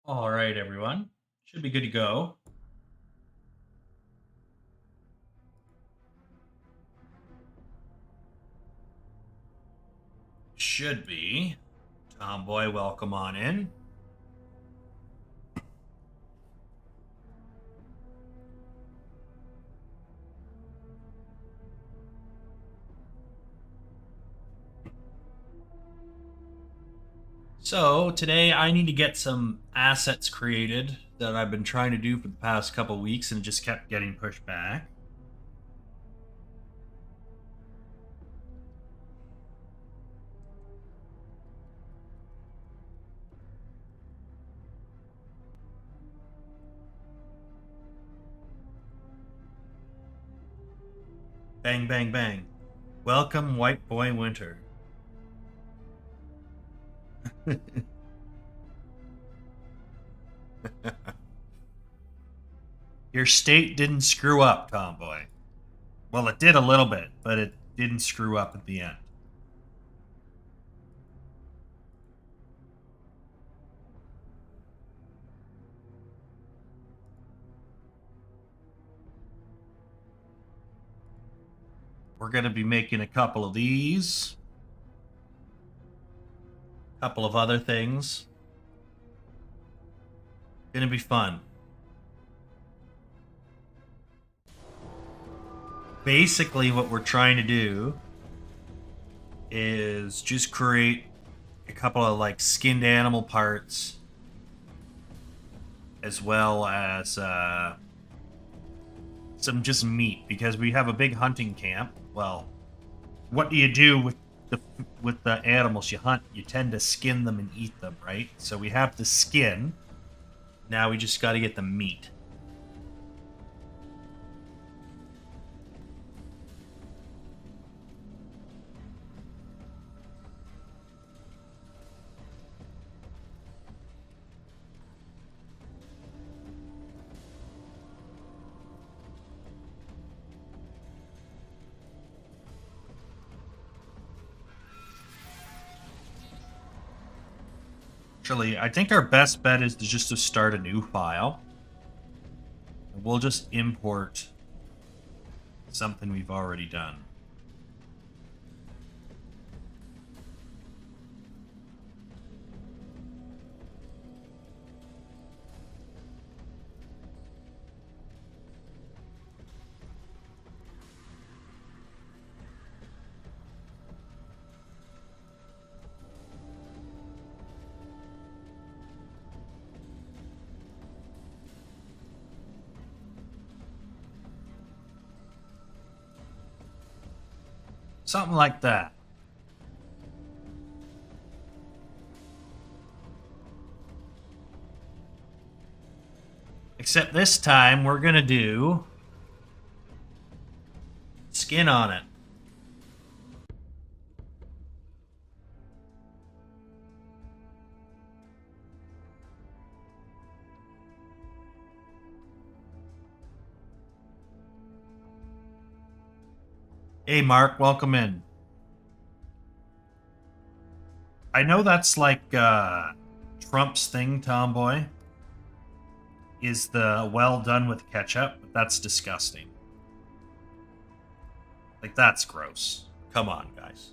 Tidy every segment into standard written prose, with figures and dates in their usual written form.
All right, everyone. Should be good to go. Should be. Tomboy, welcome on in. So, today I need to get some assets created that I've been trying to do for the past couple weeks and just kept getting pushed back. Bang, bang, bang. Welcome, White Boy Winter. Your state didn't screw up, Tomboy. Well, it did a little bit, but it didn't screw up at the end. We're going to be making a couple of these. Couple of other things. Gonna be fun. Basically, what we're trying to do is just create a couple of like skinned animal parts, as well as some just meat, because we have a big hunting camp. Well, what do you do with the animals you hunt? You tend to skin them and eat them, right? So we have the skin. Now we just got to get the meat. Actually, I think our best bet is just to start a new file. We'll just import something we've already done. Something like that. Except this time we're gonna do skin on it. Hey Mark, welcome in. I know that's like Trump's thing, Tomboy, is the well done with ketchup, but that's disgusting. Like, that's gross. Come on, guys.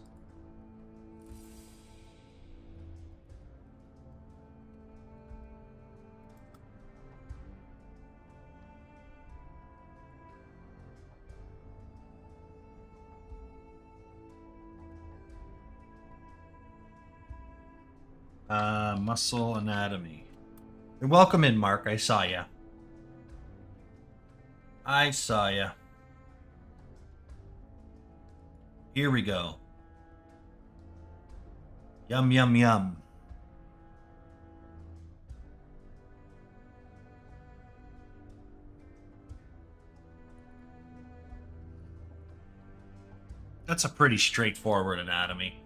Muscle anatomy. Welcome in, Mark. I saw ya. I saw ya. Here we go. Yum, yum, yum. That's a pretty straightforward anatomy.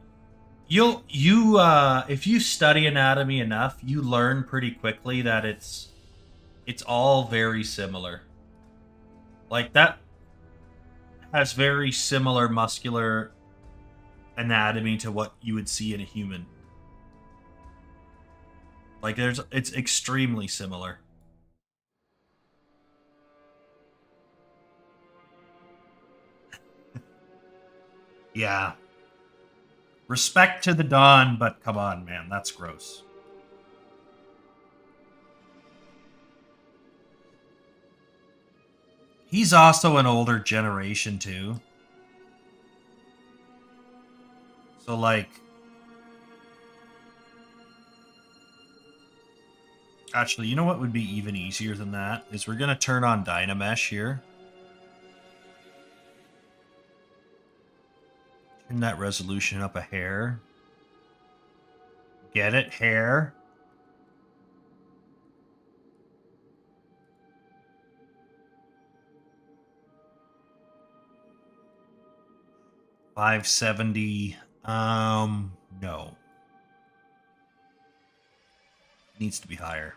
If you study anatomy enough, you learn pretty quickly that it's all very similar. Like, that has very similar muscular anatomy to what you would see in a human. Like it's extremely similar. Yeah. Respect to the Dawn, but come on, man, that's gross. He's also an older generation too. So like actually, you know what would be even easier than that is we're going to turn on Dynamesh here. Turn that resolution up a hair. Get it? Hair. $570. No. Needs to be higher.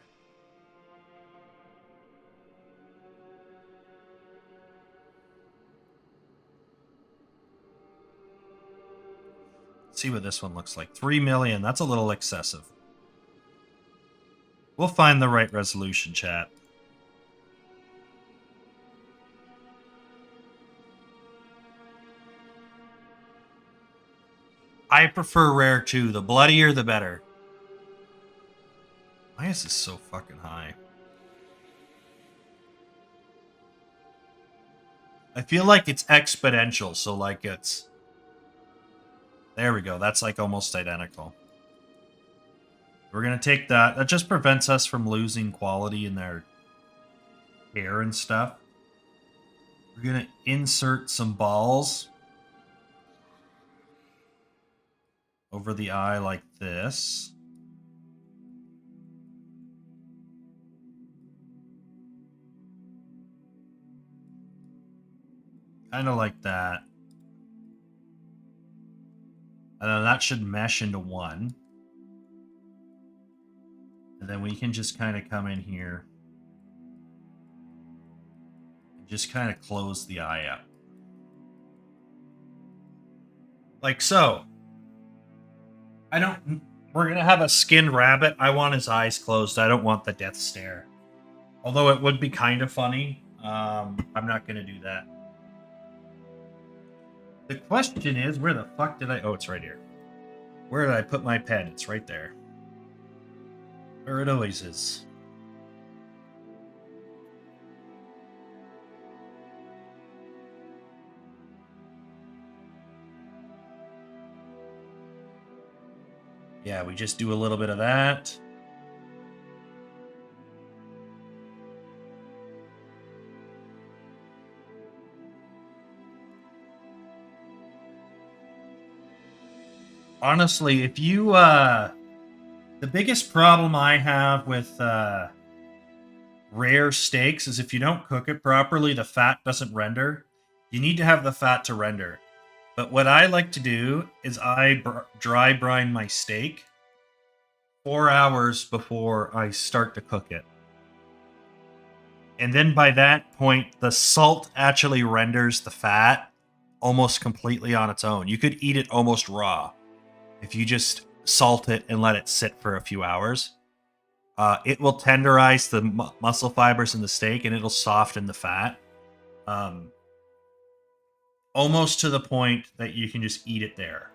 Let's see what this one looks like. 3 million. That's a little excessive. We'll find the right resolution, chat. I prefer rare too. The bloodier, the better. Why is this so fucking high? I feel like it's exponential, so like it's... There we go. That's like almost identical. We're going to take that. That just prevents us from losing quality in their hair and stuff. We're going to insert some balls over the eye like this. Kind of like that. And then that should mesh into one. And then we can just kind of come in here and just kind of close the eye up. Like so. We're going to have a skinned rabbit. I want his eyes closed. I don't want the death stare. Although it would be kind of funny. I'm not going to do that. The question is, where the fuck did I... Oh, it's right here. Where did I put my pen? It's right there. Where it always is. Yeah, we just do a little bit of that. Honestly, if you, the biggest problem I have with, rare steaks is if you don't cook it properly, the fat doesn't render. You need to have the fat to render. But what I like to do is I dry brine my steak 4 hours before I start to cook it. And then by that point, the salt actually renders the fat almost completely on its own. You could eat it almost raw if you just salt it and let it sit for a few hours. It will tenderize the muscle fibers in the steak and it'll soften the fat. Almost to the point that you can just eat it there.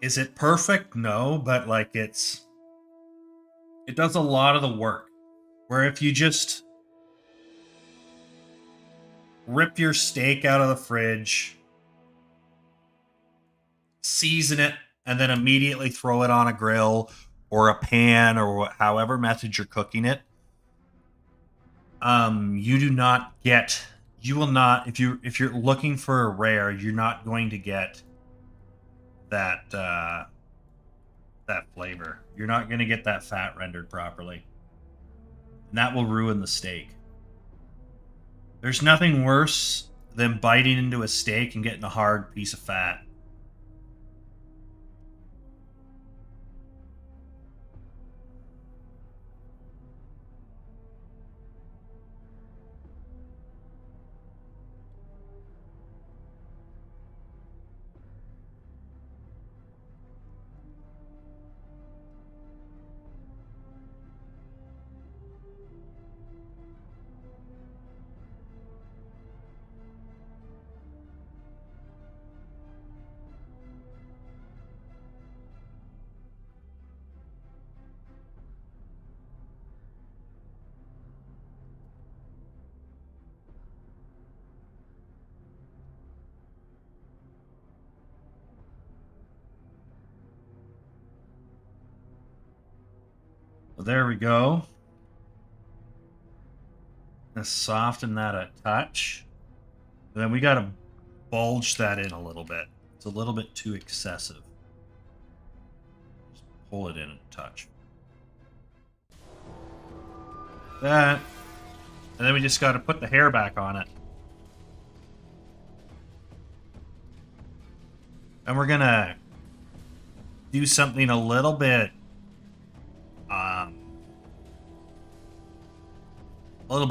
Is it perfect? No, but like it does a lot of the work. Where if you just rip your steak out of the fridge, season it, and then immediately throw it on a grill or a pan or however method you're cooking it, you do not get... You will not... If you're looking for a rare, you're not going to get that that flavor. You're not going to get that fat rendered properly. And that will ruin the steak. There's nothing worse than biting into a steak and getting a hard piece of fat. Well, there we go. Let's soften that a touch. And then we got to bulge that in a little bit. It's a little bit too excessive. Just pull it in a touch. That. And then we just got to put the hair back on it. And we're going to do something a little bit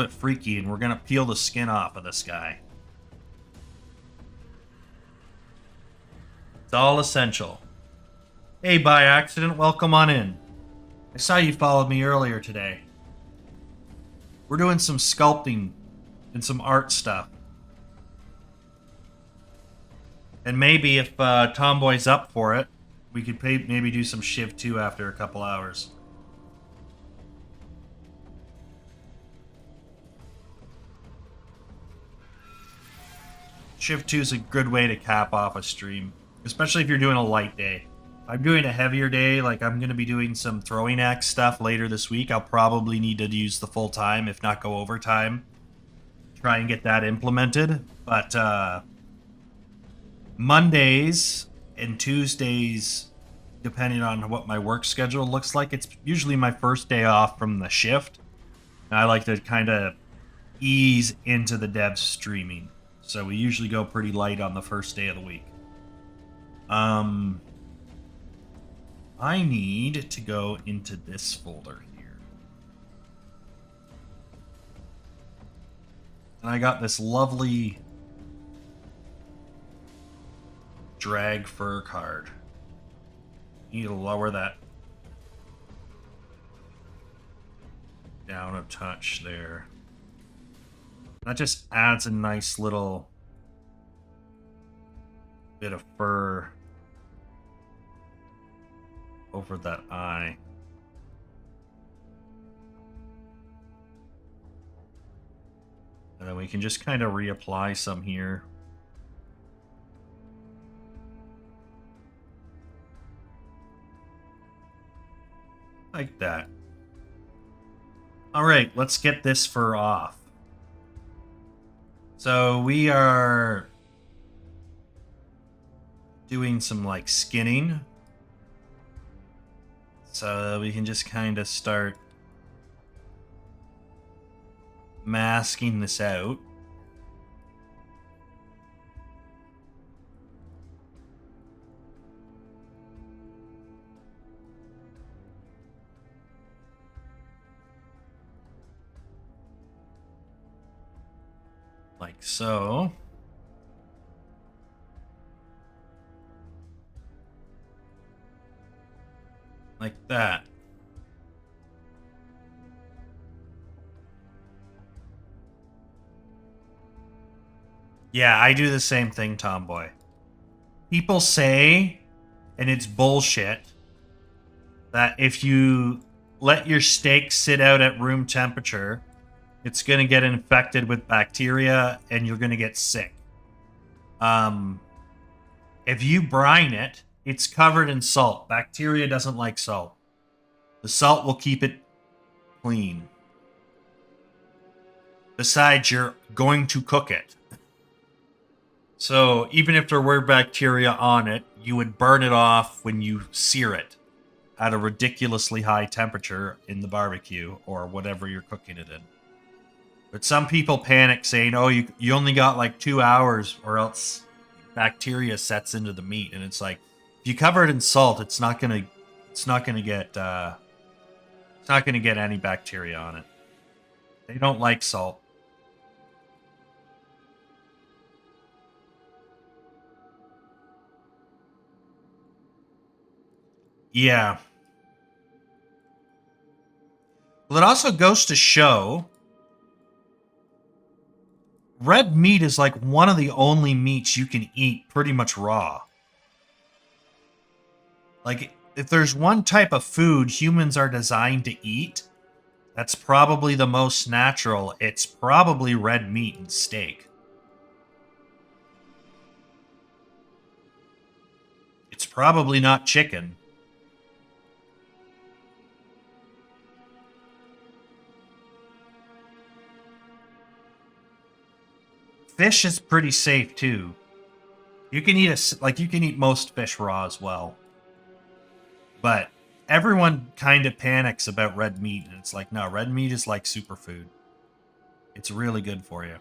freaky, and we're going to peel the skin off of this guy. It's all essential. Hey, by accident, welcome on in. I saw you followed me earlier today. We're doing some sculpting and some art stuff. And maybe if Tomboy's up for it, we could maybe do some Shiv 2 after a couple hours. Shiv 2 is a good way to cap off a stream, especially if you're doing a light day. I'm doing a heavier day, like I'm going to be doing some throwing axe stuff later this week. I'll probably need to use the full time, if not go overtime. Try and get that implemented. But Mondays and Tuesdays, depending on what my work schedule looks like, it's usually my first day off from the shift. And I like to kind of ease into the dev streaming. So we usually go pretty light on the first day of the week. I need to go into this folder here. And I got this lovely drag fur card. Need to lower that down a touch there. That just adds a nice little bit of fur over that eye. And then we can just kind of reapply some here. Like that. All right, let's get this fur off. So we are doing some like skinning. So we can just kind of start masking this out. Like so. Like that. Yeah, I do the same thing, Tomboy. People say, and it's bullshit, that if you let your steak sit out at room temperature, it's going to get infected with bacteria and you're going to get sick. If you brine it, it's covered in salt. Bacteria doesn't like salt. The salt will keep it clean. Besides, you're going to cook it. So even if there were bacteria on it, you would burn it off when you sear it at a ridiculously high temperature in the barbecue or whatever you're cooking it in. But some people panic saying, oh, you only got like 2 hours or else bacteria sets into the meat. And it's like, if you cover it in salt, it's not gonna get any bacteria on it. They don't like salt. Yeah. Well, it also goes to show red meat is like one of the only meats you can eat pretty much raw. Like, if there's one type of food humans are designed to eat, that's probably the most natural. It's probably red meat and steak. It's probably not chicken. Fish is pretty safe too. You can eat most fish raw as well. But everyone kind of panics about red meat, and it's like, no, red meat is like superfood. It's really good for you.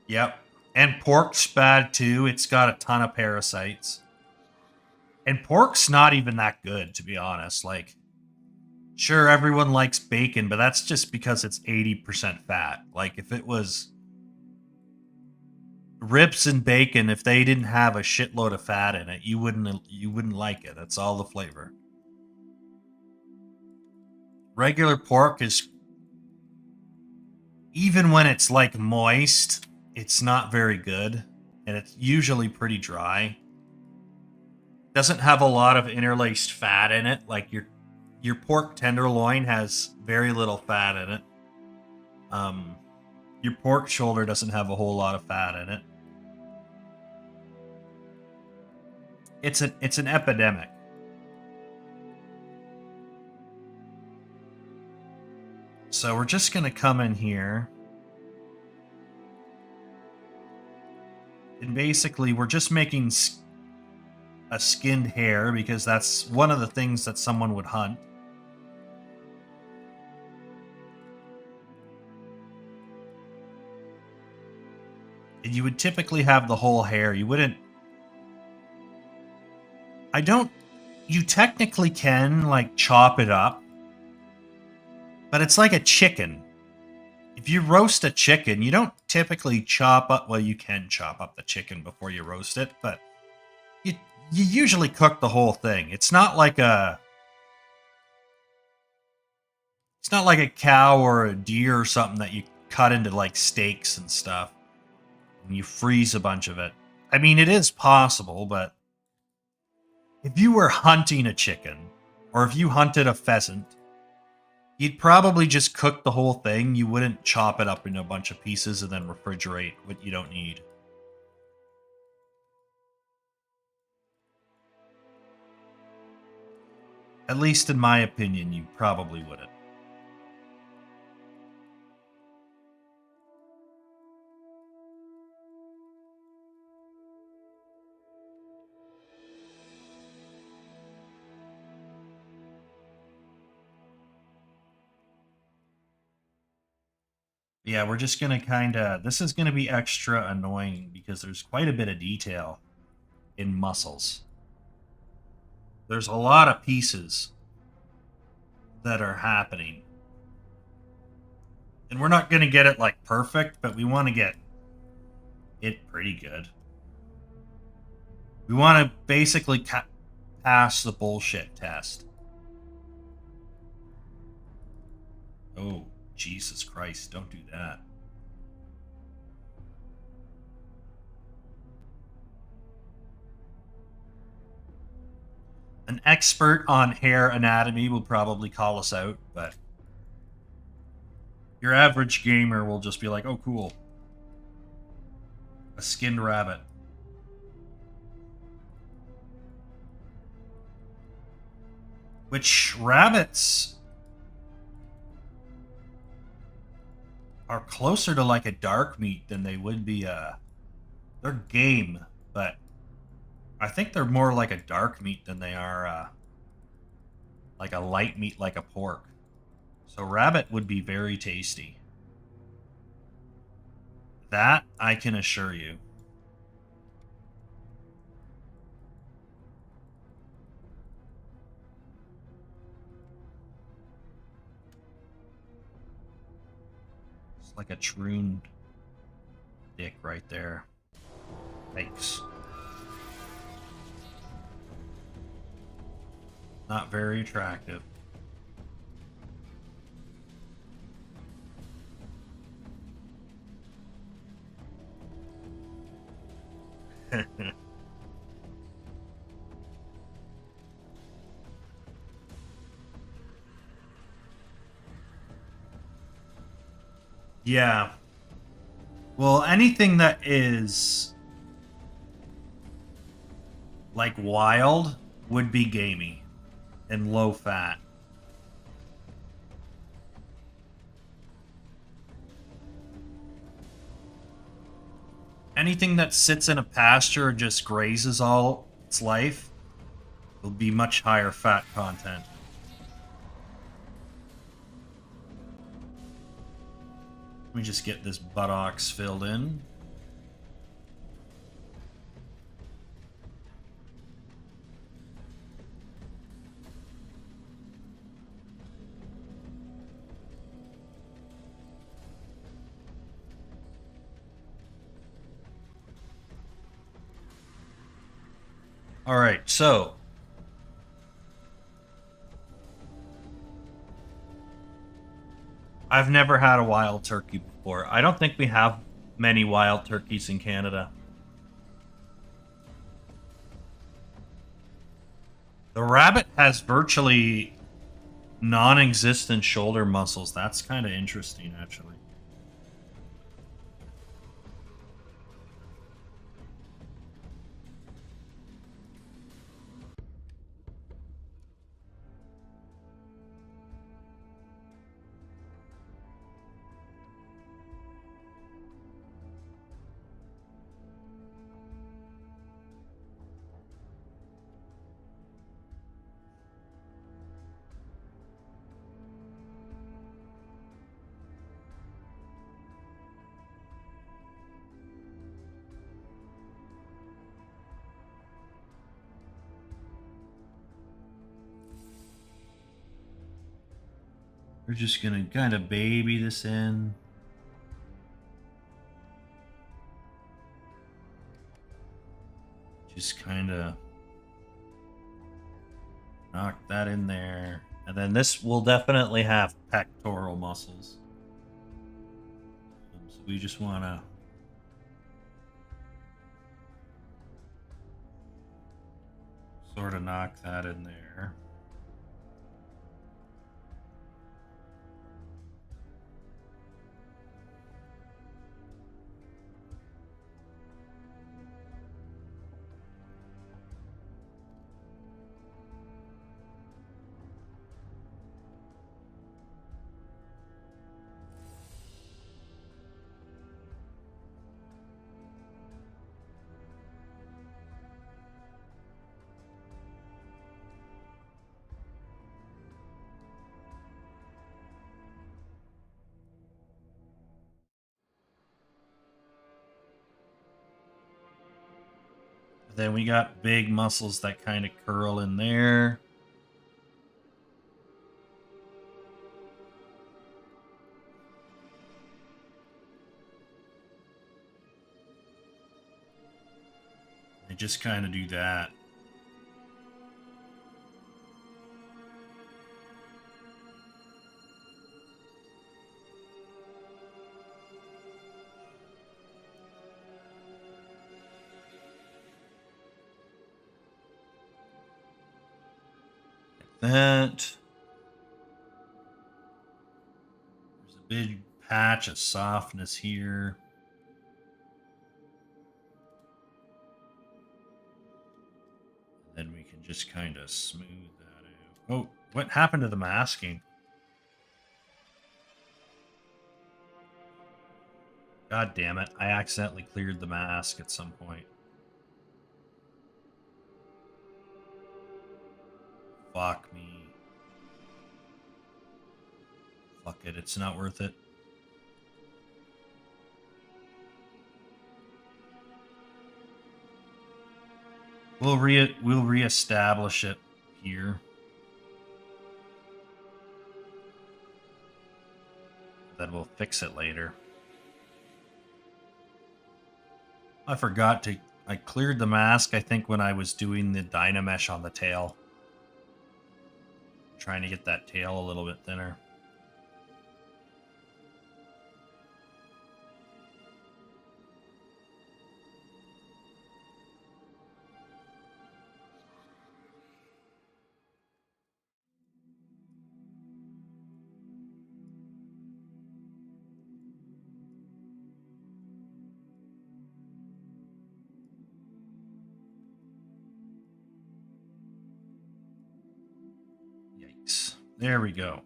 Yep. And pork's bad too. It's got a ton of parasites. And pork's not even that good, to be honest. Like, sure, everyone likes bacon, but that's just because it's 80% fat. Like, if it was ribs and bacon, if they didn't have a shitload of fat in it, you wouldn't like it. That's all the flavor. Regular pork is, even when it's like moist, it's not very good, and it's usually pretty dry. Doesn't have a lot of interlaced fat in it. Like your pork tenderloin has very little fat in it. Your pork shoulder doesn't have a whole lot of fat in it. It's an epidemic. So we're just gonna come in here. And basically, we're just making a skinned hare because that's one of the things that someone would hunt. And you would typically have the whole hare. You wouldn't... You technically can, like, chop it up. But it's like a chicken. If you roast a chicken, you don't typically chop up... Well, you can chop up the chicken before you roast it, but you usually cook the whole thing. It's not like a cow or a deer or something that you cut into like steaks and stuff and you freeze a bunch of it. I mean, it is possible, but if you were hunting a chicken or if you hunted a pheasant, you'd probably just cook the whole thing. You wouldn't chop it up into a bunch of pieces and then refrigerate what you don't need. At least in my opinion, you probably wouldn't. Yeah, we're just going to this is going to be extra annoying because there's quite a bit of detail in muscles. There's a lot of pieces that are happening. And we're not going to get it like perfect, but we want to get it pretty good. We want to basically pass the bullshit test. Oh, Jesus Christ, don't do that. An expert on hair anatomy will probably call us out, but your average gamer will just be like, oh, cool. A skinned rabbit. Which rabbits are closer to like a dark meat than they would be they're game, but I think they're more like a dark meat than they are like a light meat like a pork. So rabbit would be very tasty. That I can assure you. It's like a troon dick right there. Thanks. Not very attractive. Yeah. Well, anything that is like wild would be gamey. and low fat. Anything that sits in a pasture or just grazes all its life will be much higher fat content. Let me just get this buttocks filled in. All right, so I've never had a wild turkey before. I don't think we have many wild turkeys in Canada. The rabbit has virtually non-existent shoulder muscles. That's kind of interesting, actually. We're just gonna kind of baby this in. Just kind of knock that in there. And then this will definitely have pectoral muscles. So we just want to sort of knock that in there. Then we got big muscles that kind of curl in there. They just kind of do that. That. There's a big patch of softness here. Then we can just kind of smooth that out. Oh, what happened to the masking? God damn it. I accidentally cleared the mask at some point. Fuck me. Fuck it, it's not worth it. We'll reestablish it here. Then we'll fix it later. I forgot to... I cleared the mask, I think, when I was doing the Dynamesh on the tail. Trying to get that tail a little bit thinner. There we go.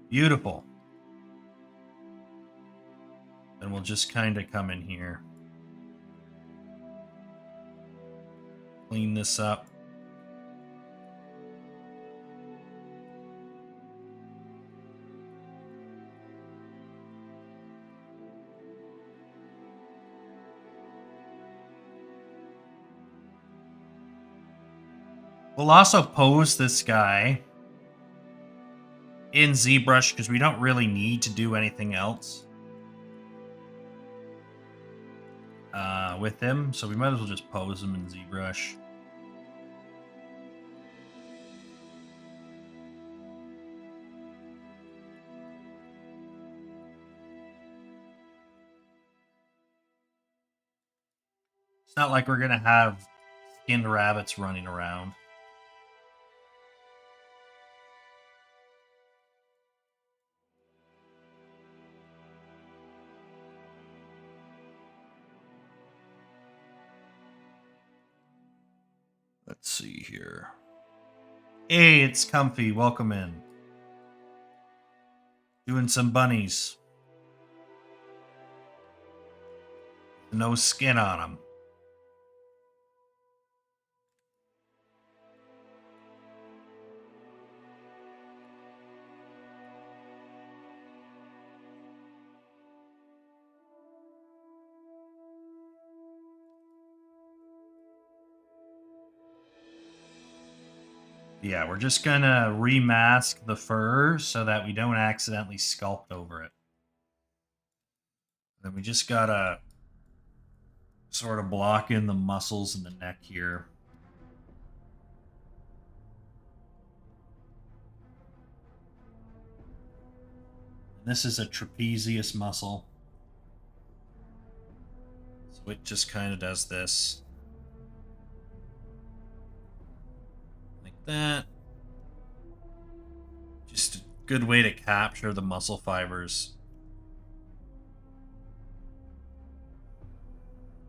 Beautiful. And we'll just kind of come in here. Clean this up. We'll also pose this guy in ZBrush because we don't really need to do anything else with him. So we might as well just pose him in ZBrush. It's not like we're going to have skinned rabbits running around. Let's see here. Hey, it's Comfy. Welcome in. Doing some bunnies. No skin on them. Yeah, we're just gonna remask the fur so that we don't accidentally sculpt over it. Then we just gotta sort of block in the muscles in the neck here. And this is a trapezius muscle. So it just kind of does this. That. Just a good way to capture the muscle fibers.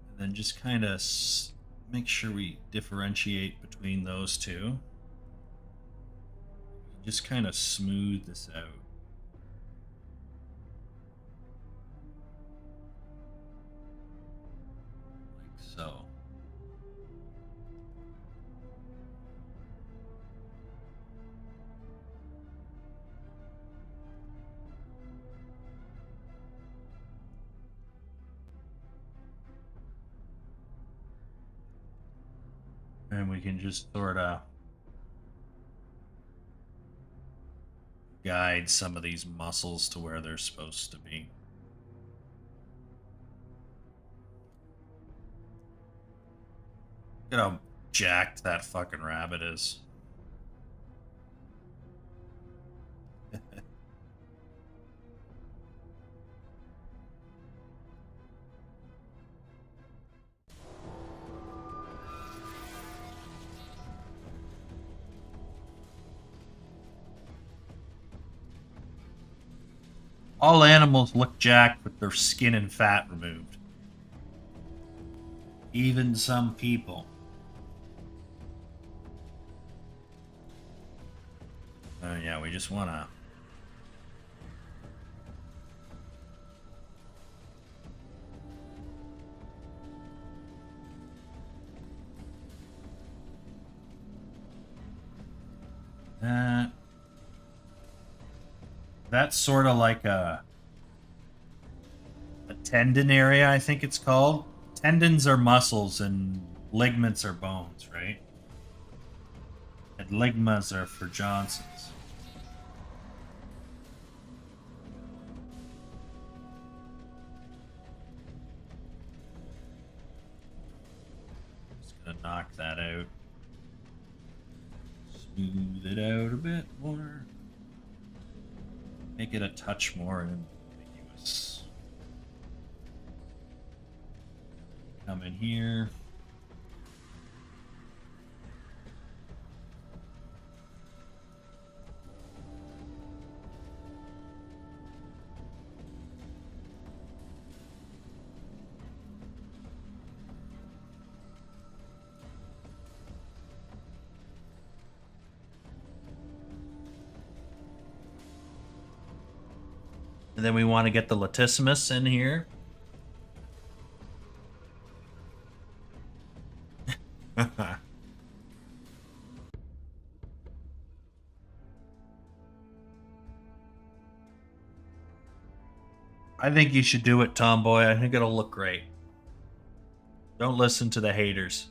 And then just kind of make sure we differentiate between those two. Just kind of smooth this out. Like so. And we can just sort of guide some of these muscles to where they're supposed to be. Look at how jacked that fucking rabbit is. All animals look jacked with their skin and fat removed. Even some people. Yeah, we just want to... That's sort of like a tendon area, I think it's called. Tendons are muscles and ligaments are bones, right? And ligmas are for Johnsons. Just gonna knock that out. Smooth it out a bit more. Make it a touch more ambiguous. Come in here. And then we want to get the latissimus in here. I think you should do it, Tomboy. I think it'll look great. Don't listen to the haters.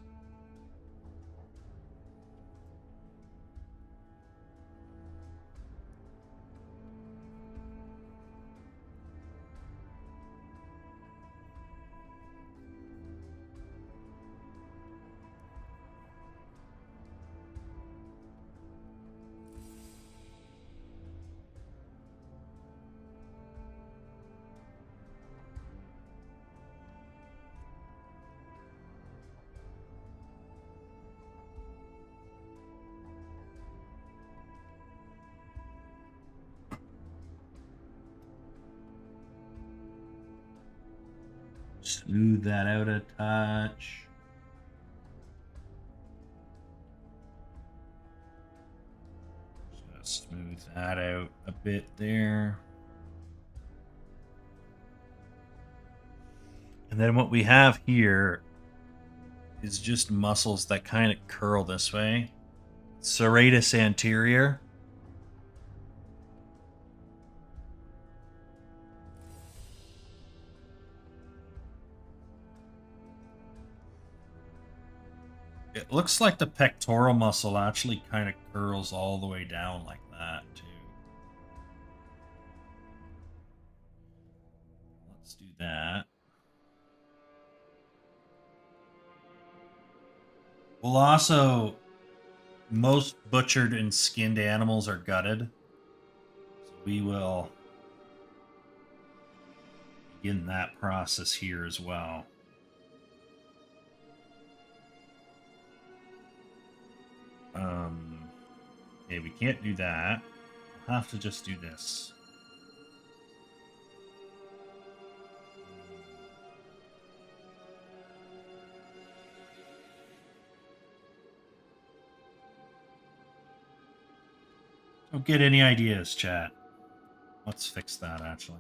Smooth that out a touch. Just smooth that out a bit there. And then what we have here is just muscles that kind of curl this way. Serratus anterior. It looks like the pectoral muscle actually kind of curls all the way down like that, too. Let's do that. We'll also... Most butchered and skinned animals are gutted. So we will begin that process here as well. Okay, we can't do that. We'll have to just do this. Don't get any ideas, chat. Let's fix that, actually.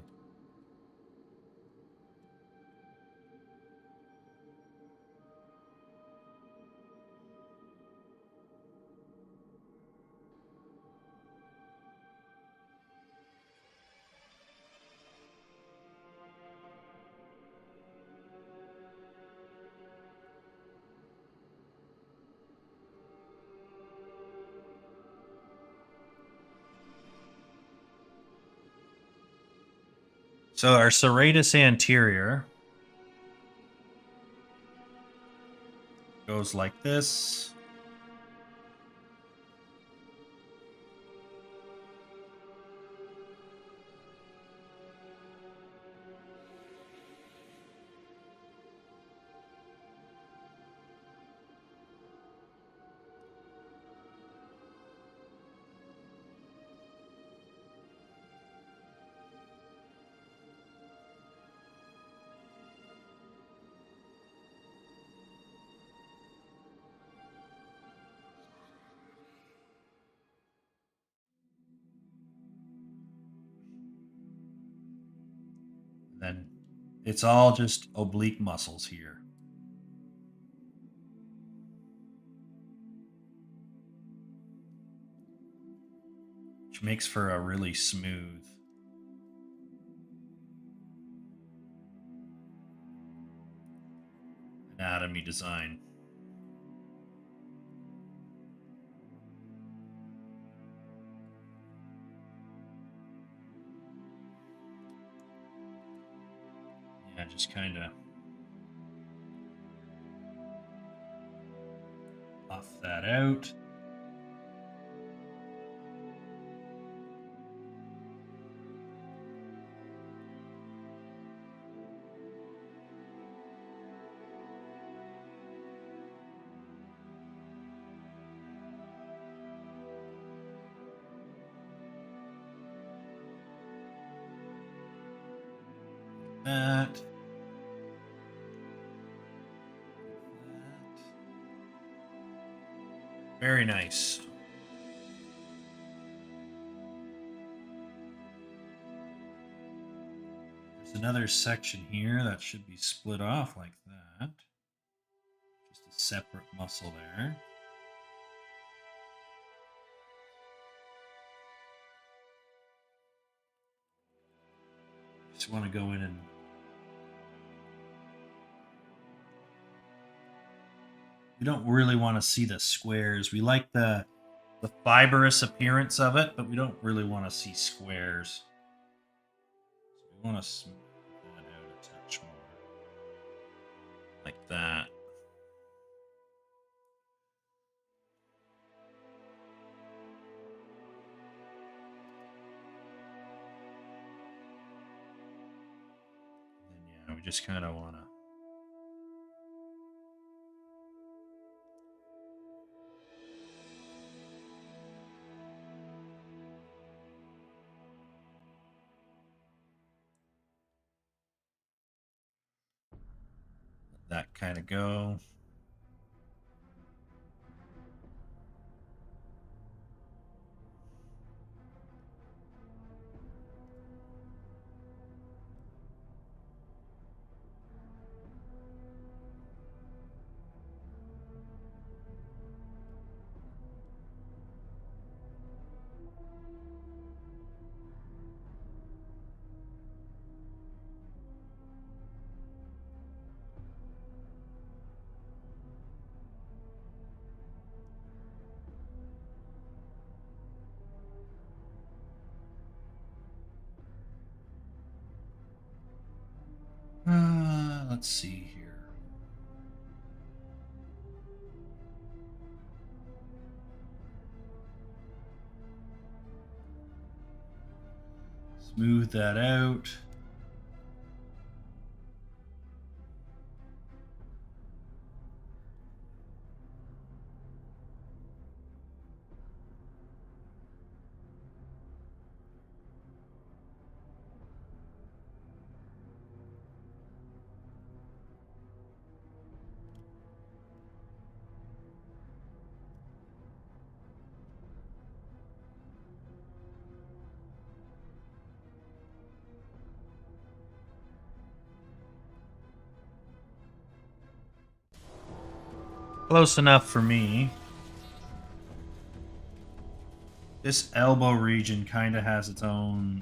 So our serratus anterior goes like this. Then it's all just oblique muscles here. Which makes for a really smooth anatomy design. Yeah, just kind of buff that out. That. Very nice. There's another section here that should be split off like that. Just a separate muscle there. Just want to go in and we don't really want to see the squares. We like the fibrous appearance of it, but we don't really want to see squares. So we want to smooth that out a touch more. Like that. And yeah, we just kind of want to that kind of go. Let's see here. Smooth that out. Close enough for me. This elbow region kind of has its own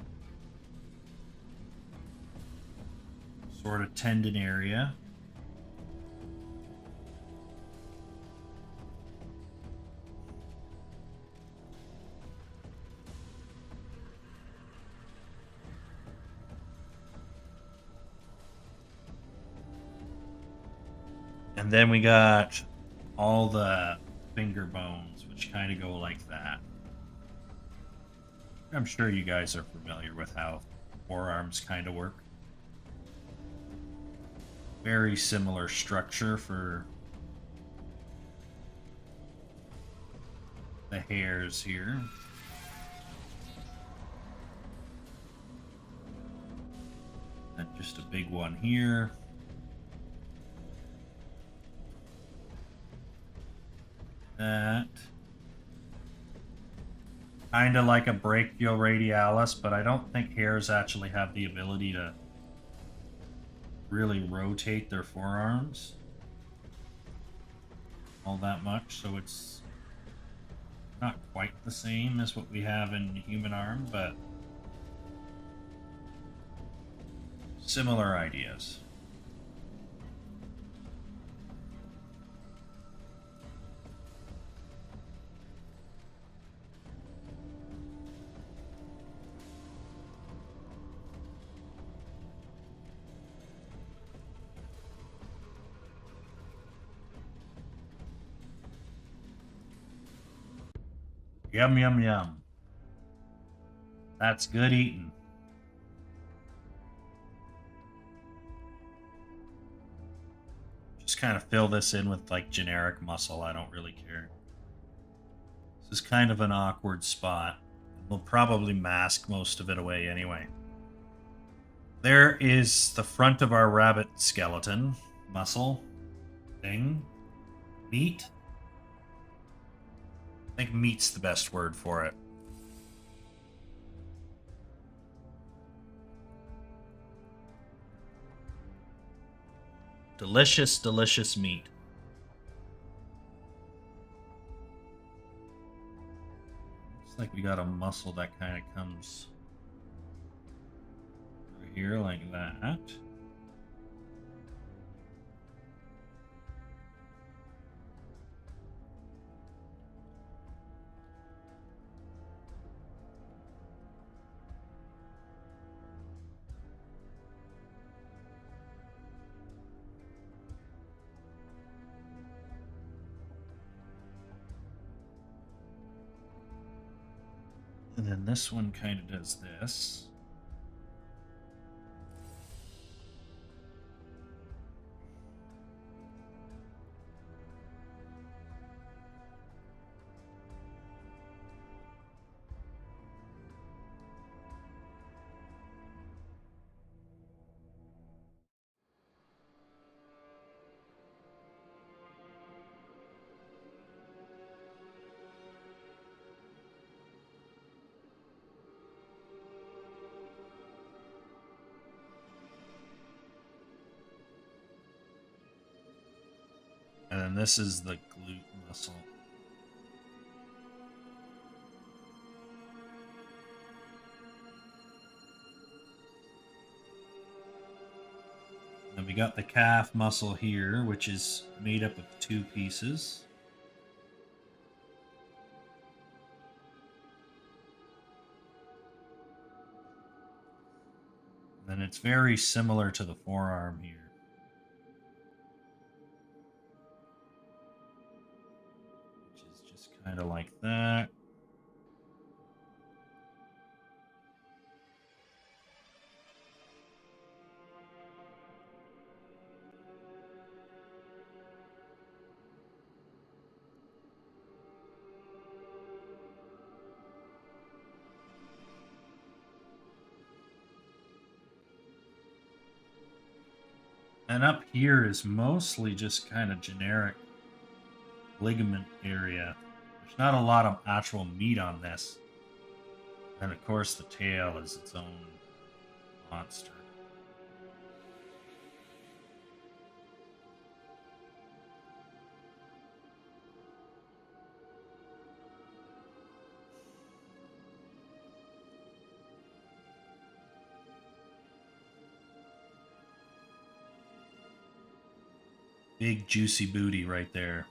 sort of tendon area. And then we got all the finger bones, which kind of go like that. I'm sure you guys are familiar with how forearms kind of work. Very similar structure for the hairs here. And just a big one here. That. Kind of like a brachioradialis, but I don't think hares actually have the ability to really rotate their forearms all that much, so it's not quite the same as what we have in human arm, but similar ideas. Yum, yum, yum. That's good eating. Just kind of fill this in with like generic muscle. I don't really care. This is kind of an awkward spot. We'll probably mask most of it away anyway. There is the front of our rabbit skeleton. Muscle. Thing. Meat. I think meat's the best word for it. Delicious, delicious meat. Looks like we got a muscle that kind of comes through here like that. And then this one kind of does this. And then this is the glute muscle. Then we got the calf muscle here, which is made up of 2 pieces. And it's very similar to the forearm here. Which is just kind of like that. And up here is mostly just kind of generic ligament area. There's not a lot of actual meat on this. And of course the tail is its own monster. Big juicy booty right there.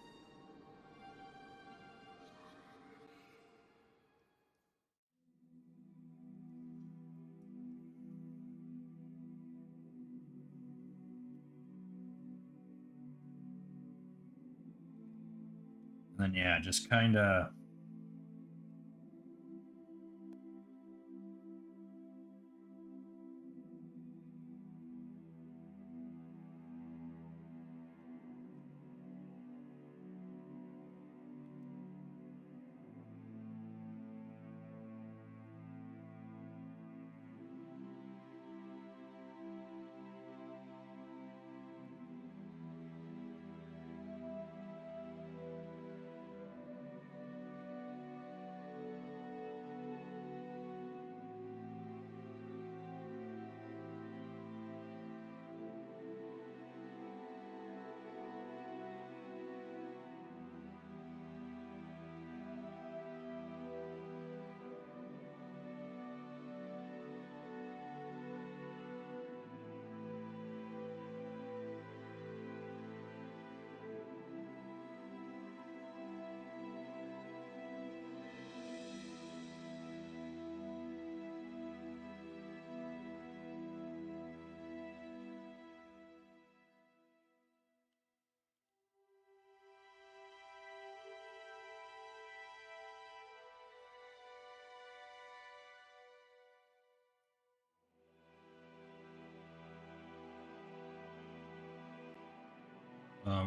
And then yeah, just kind of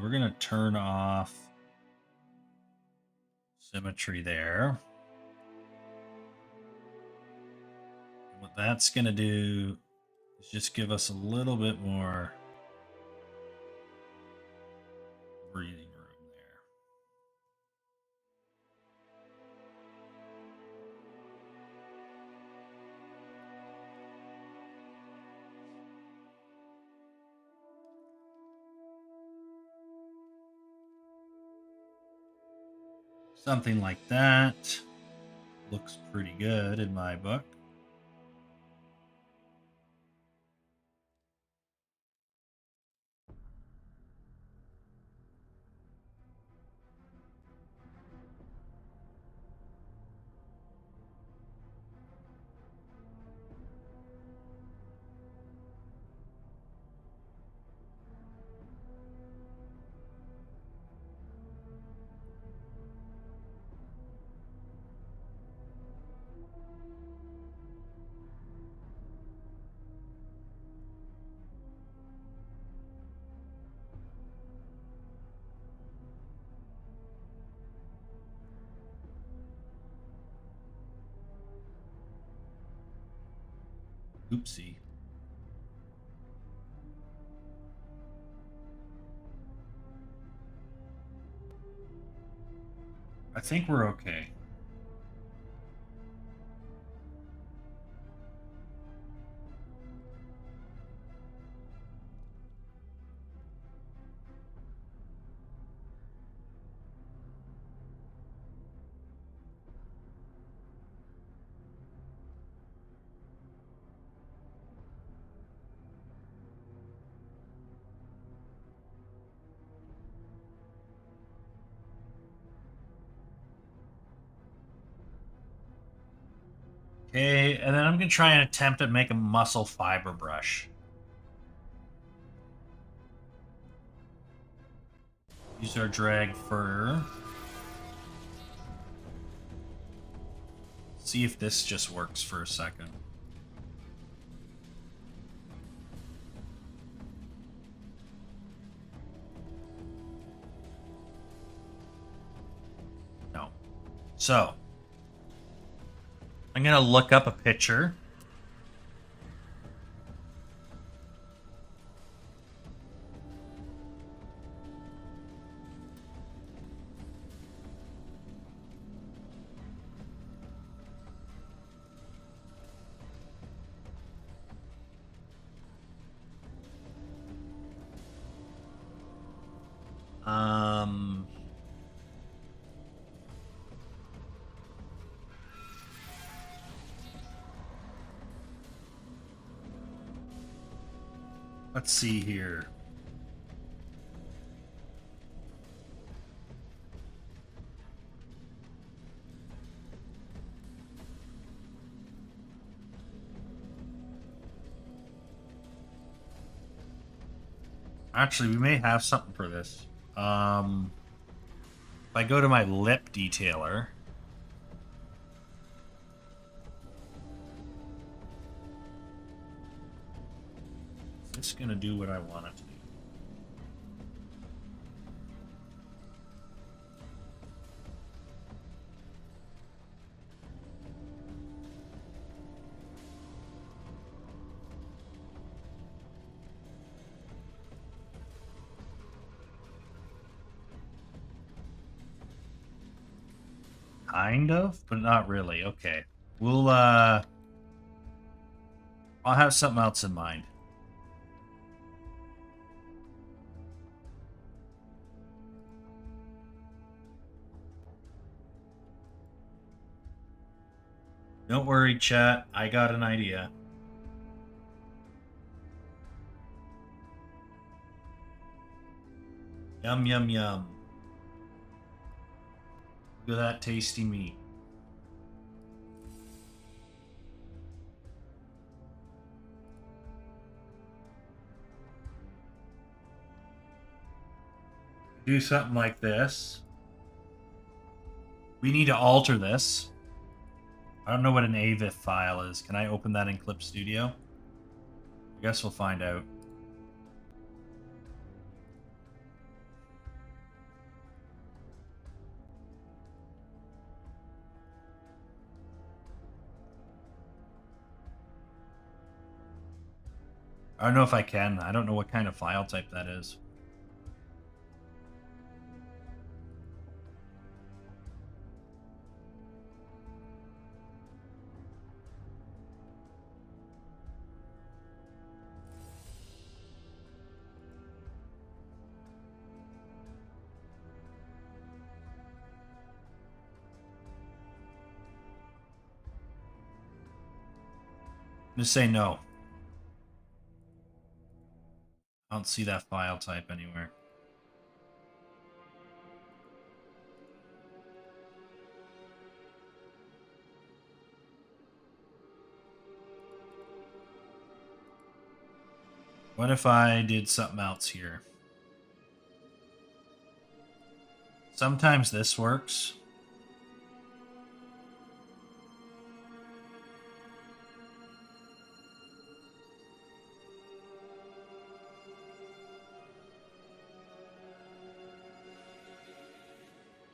we're gonna turn off symmetry there. What that's gonna do is just give us a little bit more breathing room there. Something like that. Looks pretty good in my book. Oopsie. I think we're okay. Okay, and then I'm going to try and attempt to make a muscle fiber brush. Use our drag fur. See if this just works for a second. No. So, I'm going to look up a picture. Let's see here. Actually, we may have something for this. If I go to my lip detailer, it's going to do what I want it to do. Kind of, but not really. Okay. We'll, I'll have something else in mind. Don't worry, chat. I got an idea. Yum, yum, yum. Look at that tasty meat. Do something like this. We need to alter this. I don't know what an AVIF file is. Can I open that in Clip Studio? I guess we'll find out. I don't know if I can. I don't know what kind of file type that is. Just say no. I don't see that file type anywhere. What if I did something else here? Sometimes this works.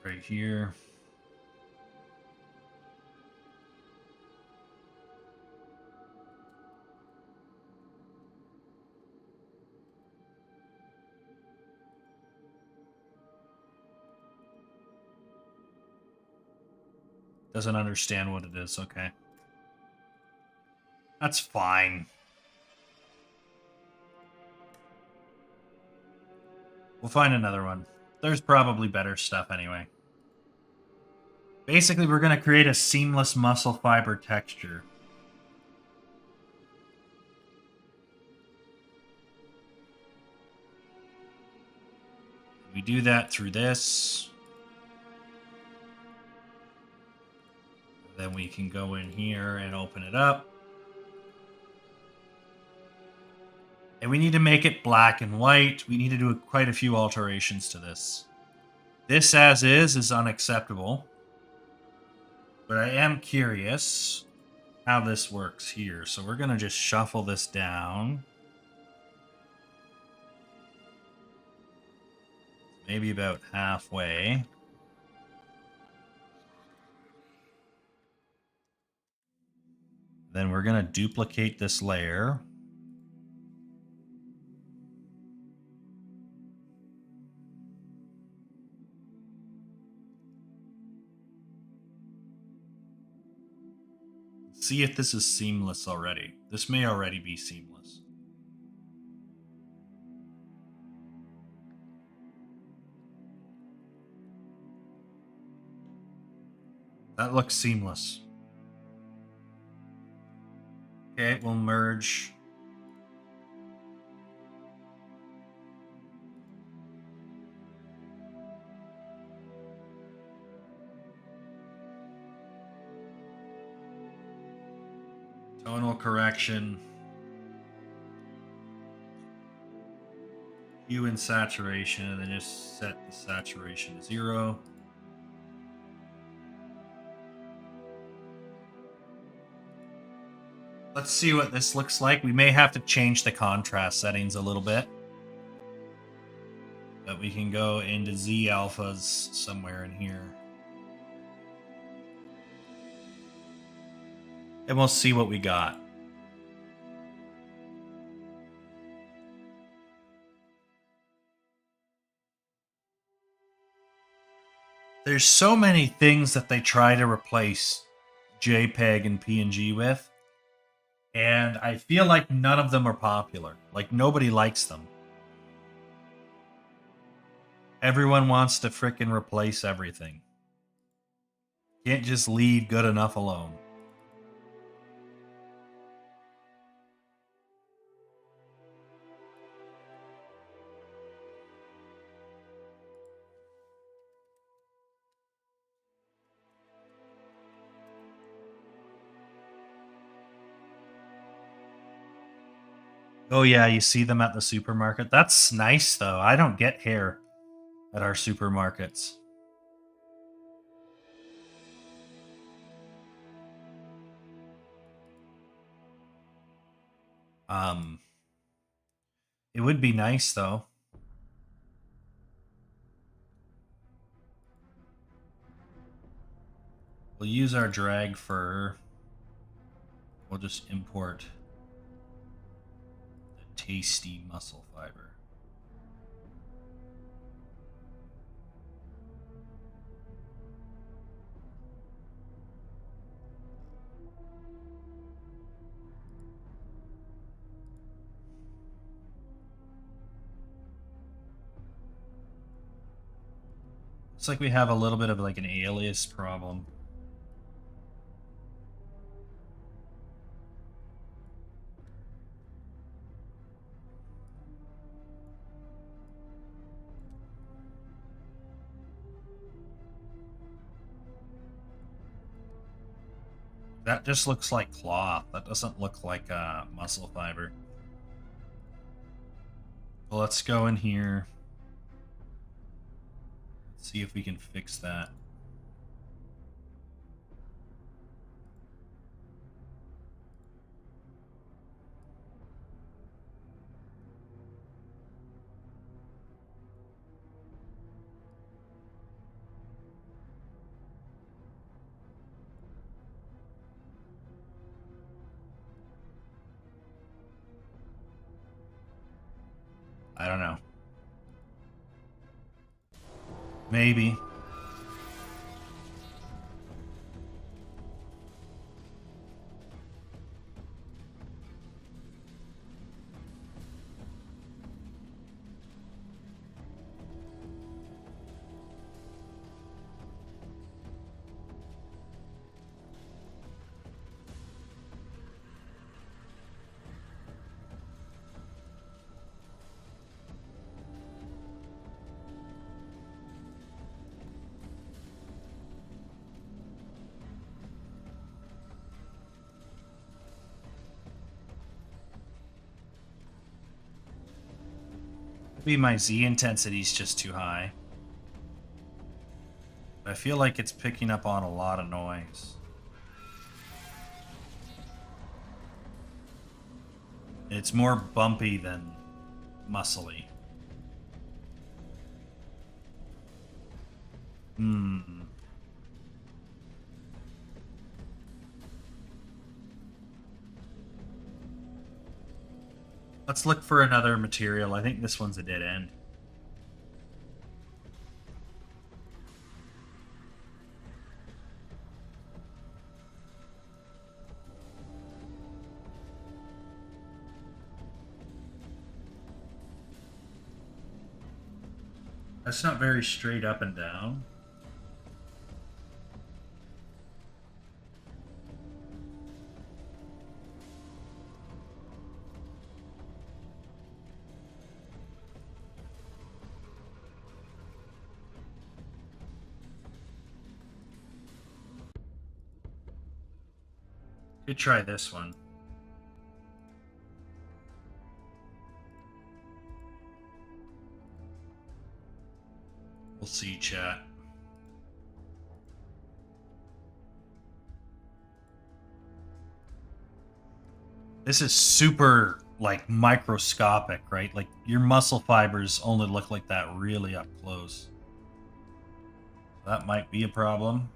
Right here. Doesn't understand what it is, okay. That's fine. We'll find another one. There's probably better stuff anyway. Basically, we're going to create a seamless muscle fiber texture. We do that through this. Then we can go in here and open it up. And we need to make it black and white. We need to do quite a few alterations to this. This as is unacceptable. But I am curious how this works here. So we're going to just shuffle this down. Maybe about halfway. Then we're going to duplicate this layer. See if this is seamless already. This may already be seamless. That looks seamless. Okay, we'll merge. Tonal correction. Hue and saturation, and then just set the saturation to 0. Let's see what this looks like. We may have to change the contrast settings a little bit. But we can go into Z alphas somewhere in here. And we'll see what we got. There's so many things that they try to replace JPEG and PNG with. And I feel like none of them are popular. Like, nobody likes them. Everyone wants to frickin' replace everything. Can't just leave good enough alone. Oh yeah, you see them at the supermarket. That's nice though. I don't get hair at our supermarkets. It would be nice though. We'll use our drag fur. We'll just import the tasty muscle fiber. Looks like we have a little bit of like an alias problem. That just looks like cloth. That doesn't look like muscle fiber. Well, let's go in here. See if we can fix that. I don't know. Maybe. Maybe my Z intensity is just too high. I feel like it's picking up on a lot of noise. It's more bumpy than muscly. Let's look for another material. I think this one's a dead end. That's not very straight up and down. Could try this one. We'll see, chat. This is super, like, microscopic, right? Like, your muscle fibers only look like that really up close. That might be a problem.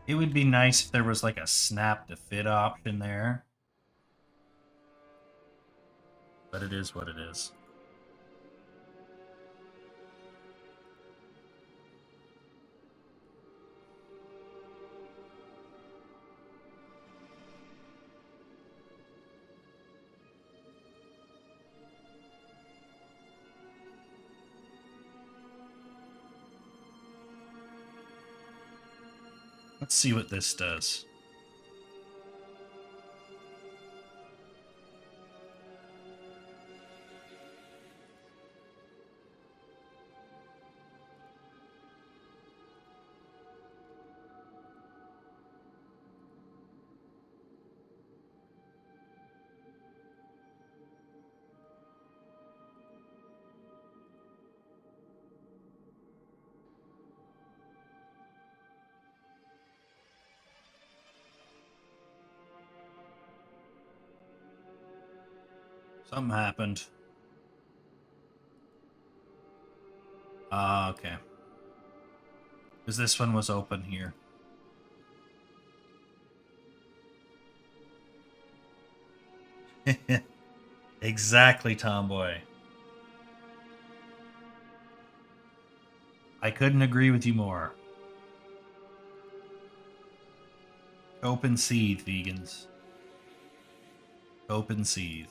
It would be nice if there was like a snap to fit option there. But it is what it is. Let's see what this does. Something happened. Ah, okay. Because this one was open here. Exactly, Tomboy. I couldn't agree with you more. Cope and seethe, vegans. Cope and seethe.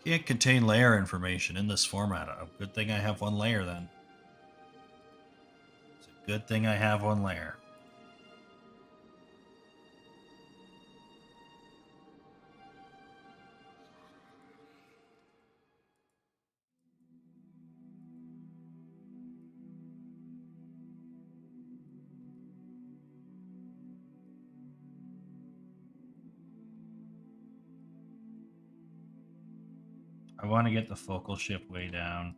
Can't contain layer information in this format. A good thing I have one layer then. It's a good thing I have one layer. I want to get the focal shift way down.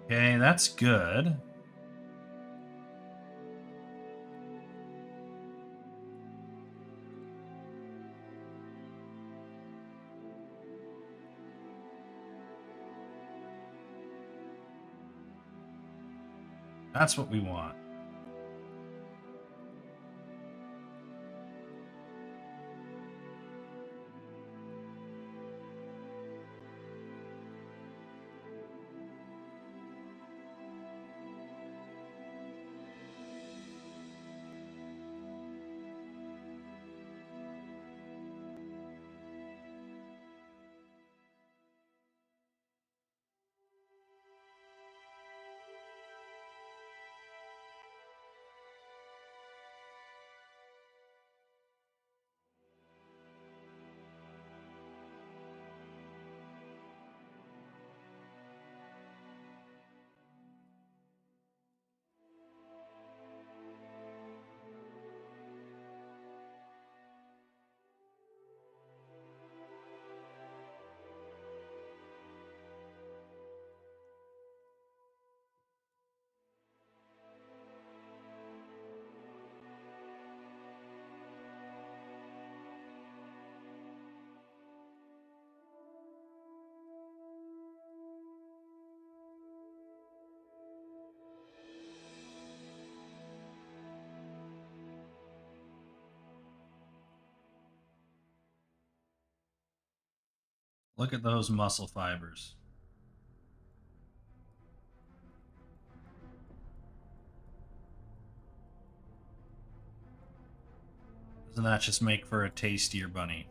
Okay, that's good. That's what we want. Look at those muscle fibers. Doesn't that just make for a tastier bunny?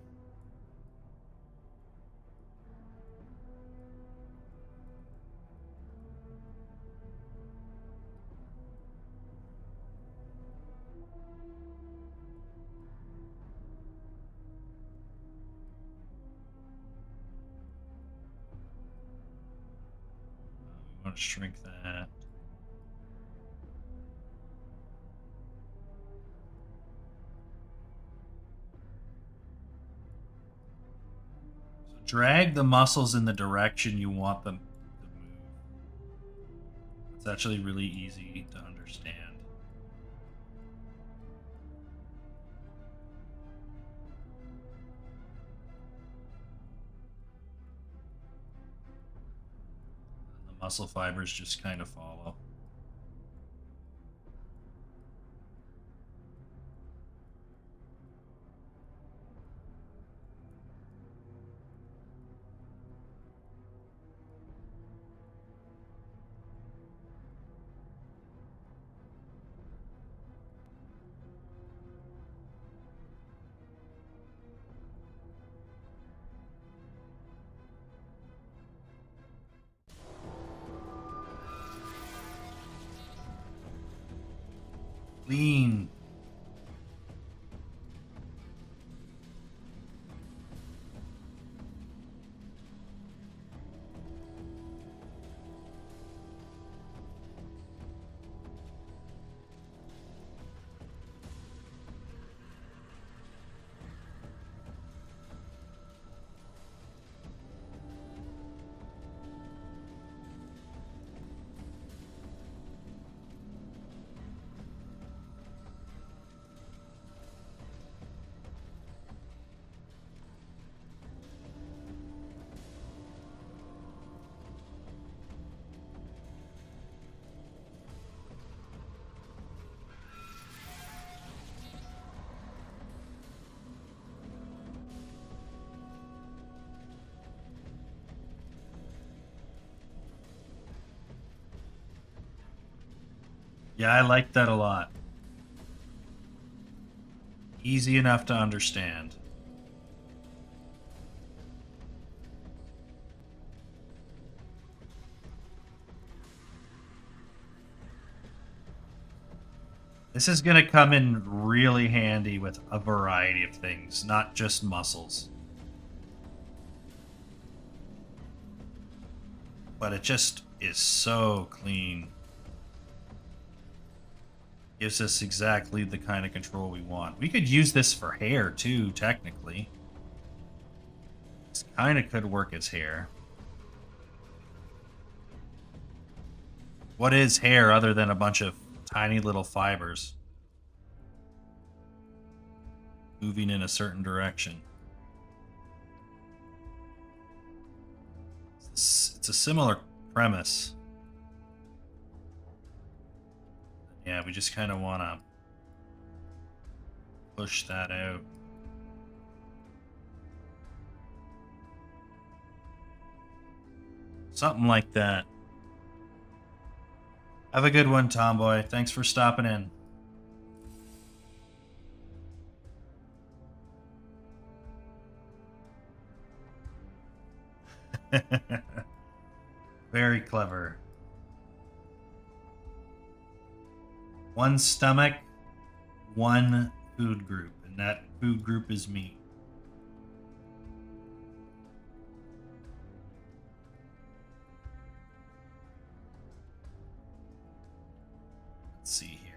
We want to shrink that. So drag the muscles in the direction you want them to move. It's actually really easy to understand. And the muscle fibers just kind of follow. Lean. Yeah, I like that a lot. Easy enough to understand. This is going to come in really handy with a variety of things, not just muscles. But it just is so clean. Gives us exactly the kind of control we want. We could use this for hair too, technically. This kind of could work as hair. What is hair other than a bunch of tiny little fibers moving in a certain direction? It's a similar premise. Yeah, we just kind of want to push that out. Something like that. Have a good one, Tomboy. Thanks for stopping in. Very clever. One stomach, one food group, and that food group is meat. Let's see here.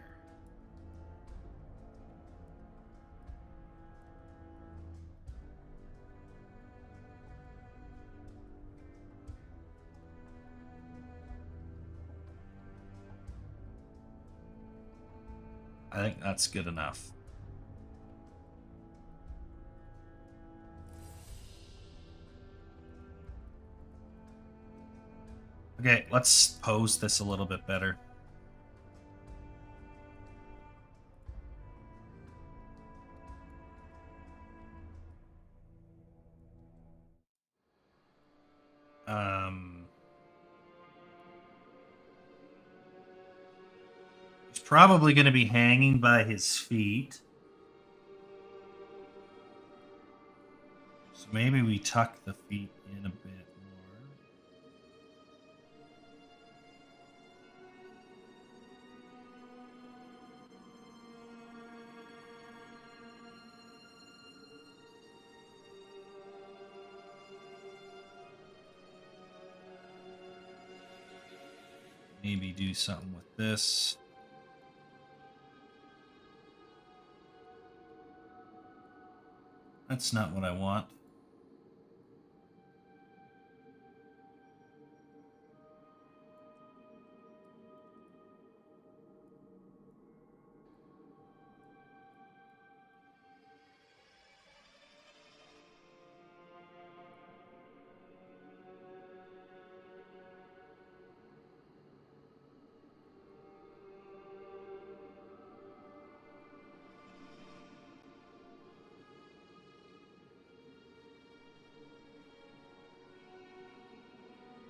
I think that's good enough. Okay, let's pose this a little bit better. He's probably going to be hanging by his feet. So maybe we tuck the feet in a bit more. Maybe do something with this. That's not what I want.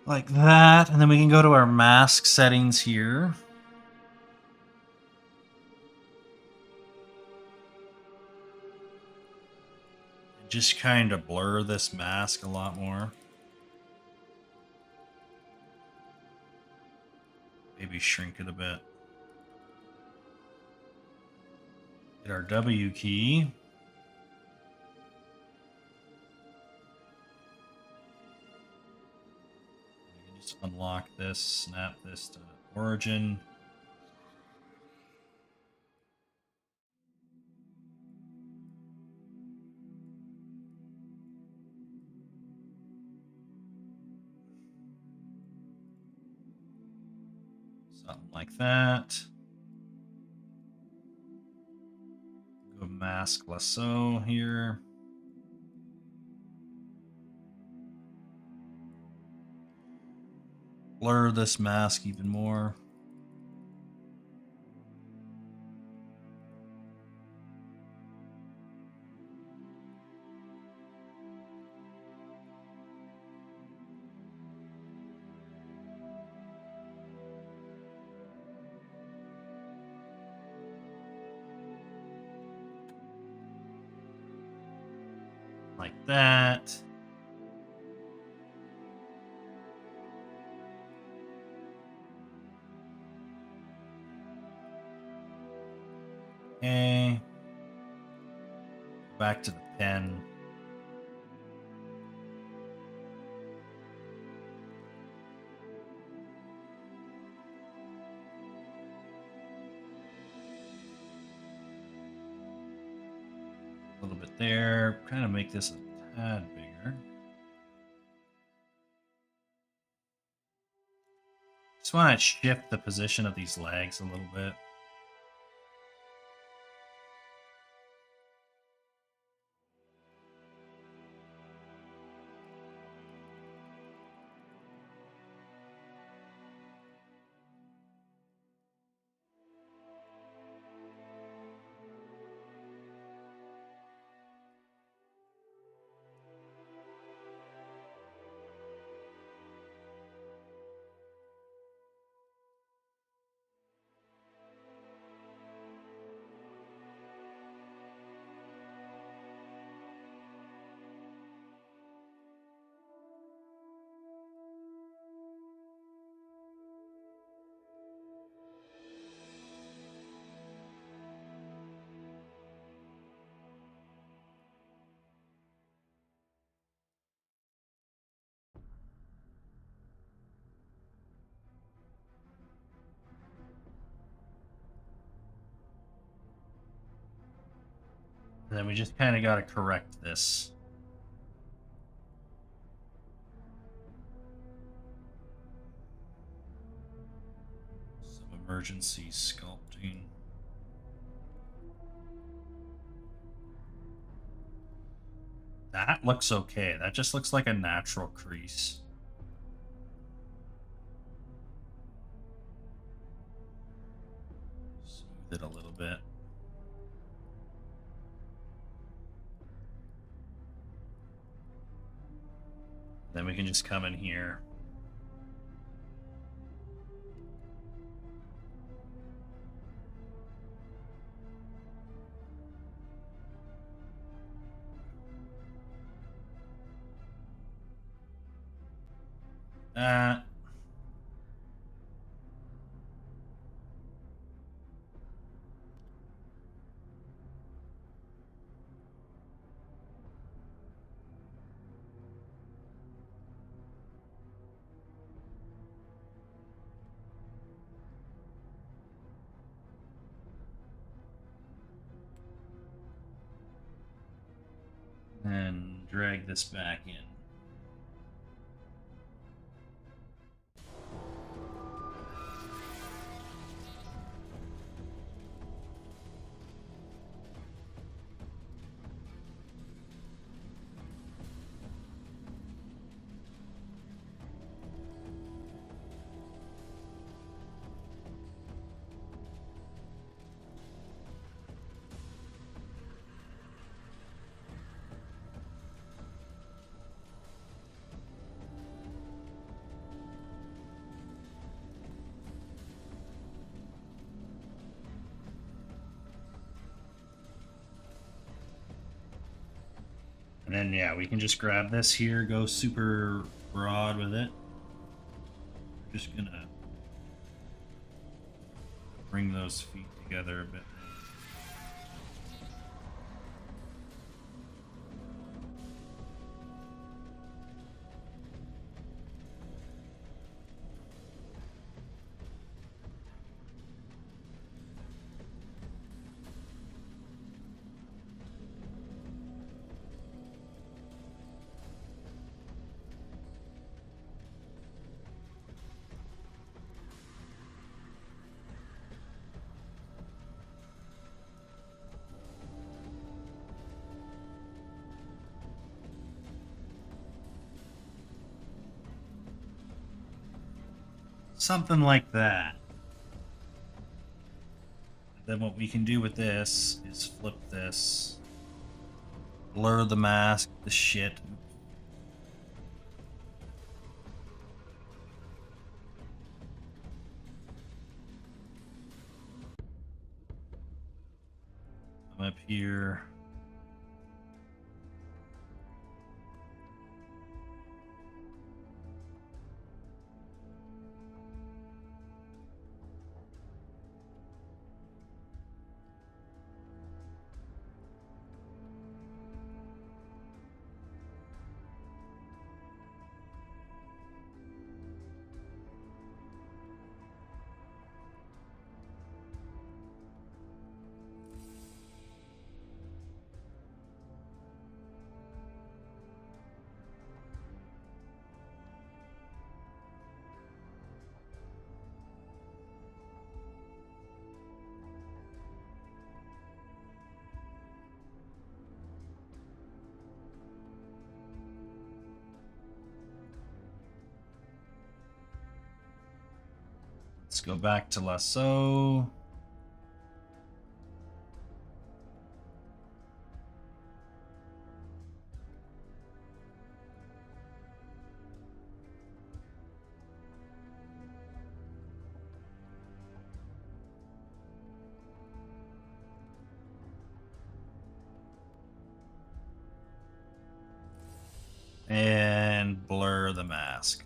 Like that, and then we can go to our mask settings here. Just kind of blur this mask a lot more. Maybe shrink it a bit. Hit our W key. We can just unlock this, snap this to origin. Something like that. Go mask lasso here. Blur this mask even more. like that. Okay. Back to the pen. A little bit there. Kind of make this a tad bigger. Just want to shift the position of these legs a little bit. And then we just kind of got to correct this. Some emergency sculpting. That looks okay. That just looks like a natural crease. Smooth it a little bit. Then we can just come in here. That. And drag this back in. And then, yeah, we can just grab this here, go super broad with it. Just gonna bring those feet together a bit. Something like that. Then what we can do with this is flip this, blur the mask, the shit. I'm up here. Let's go back to lasso. And blur the mask.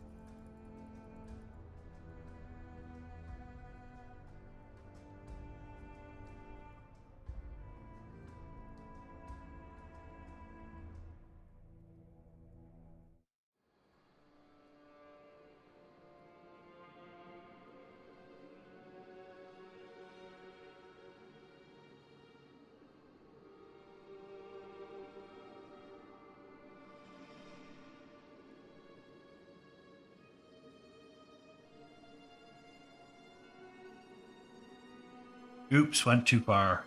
Oops, went too far.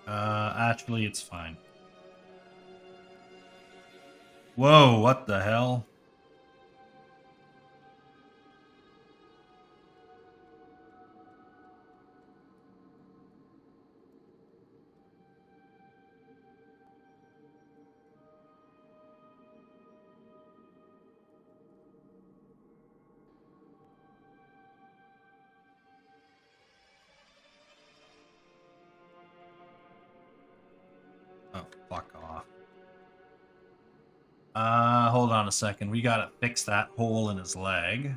Actually, it's fine. Whoa, what the hell? Oh, fuck off. Hold on a second. We gotta fix that hole in his leg.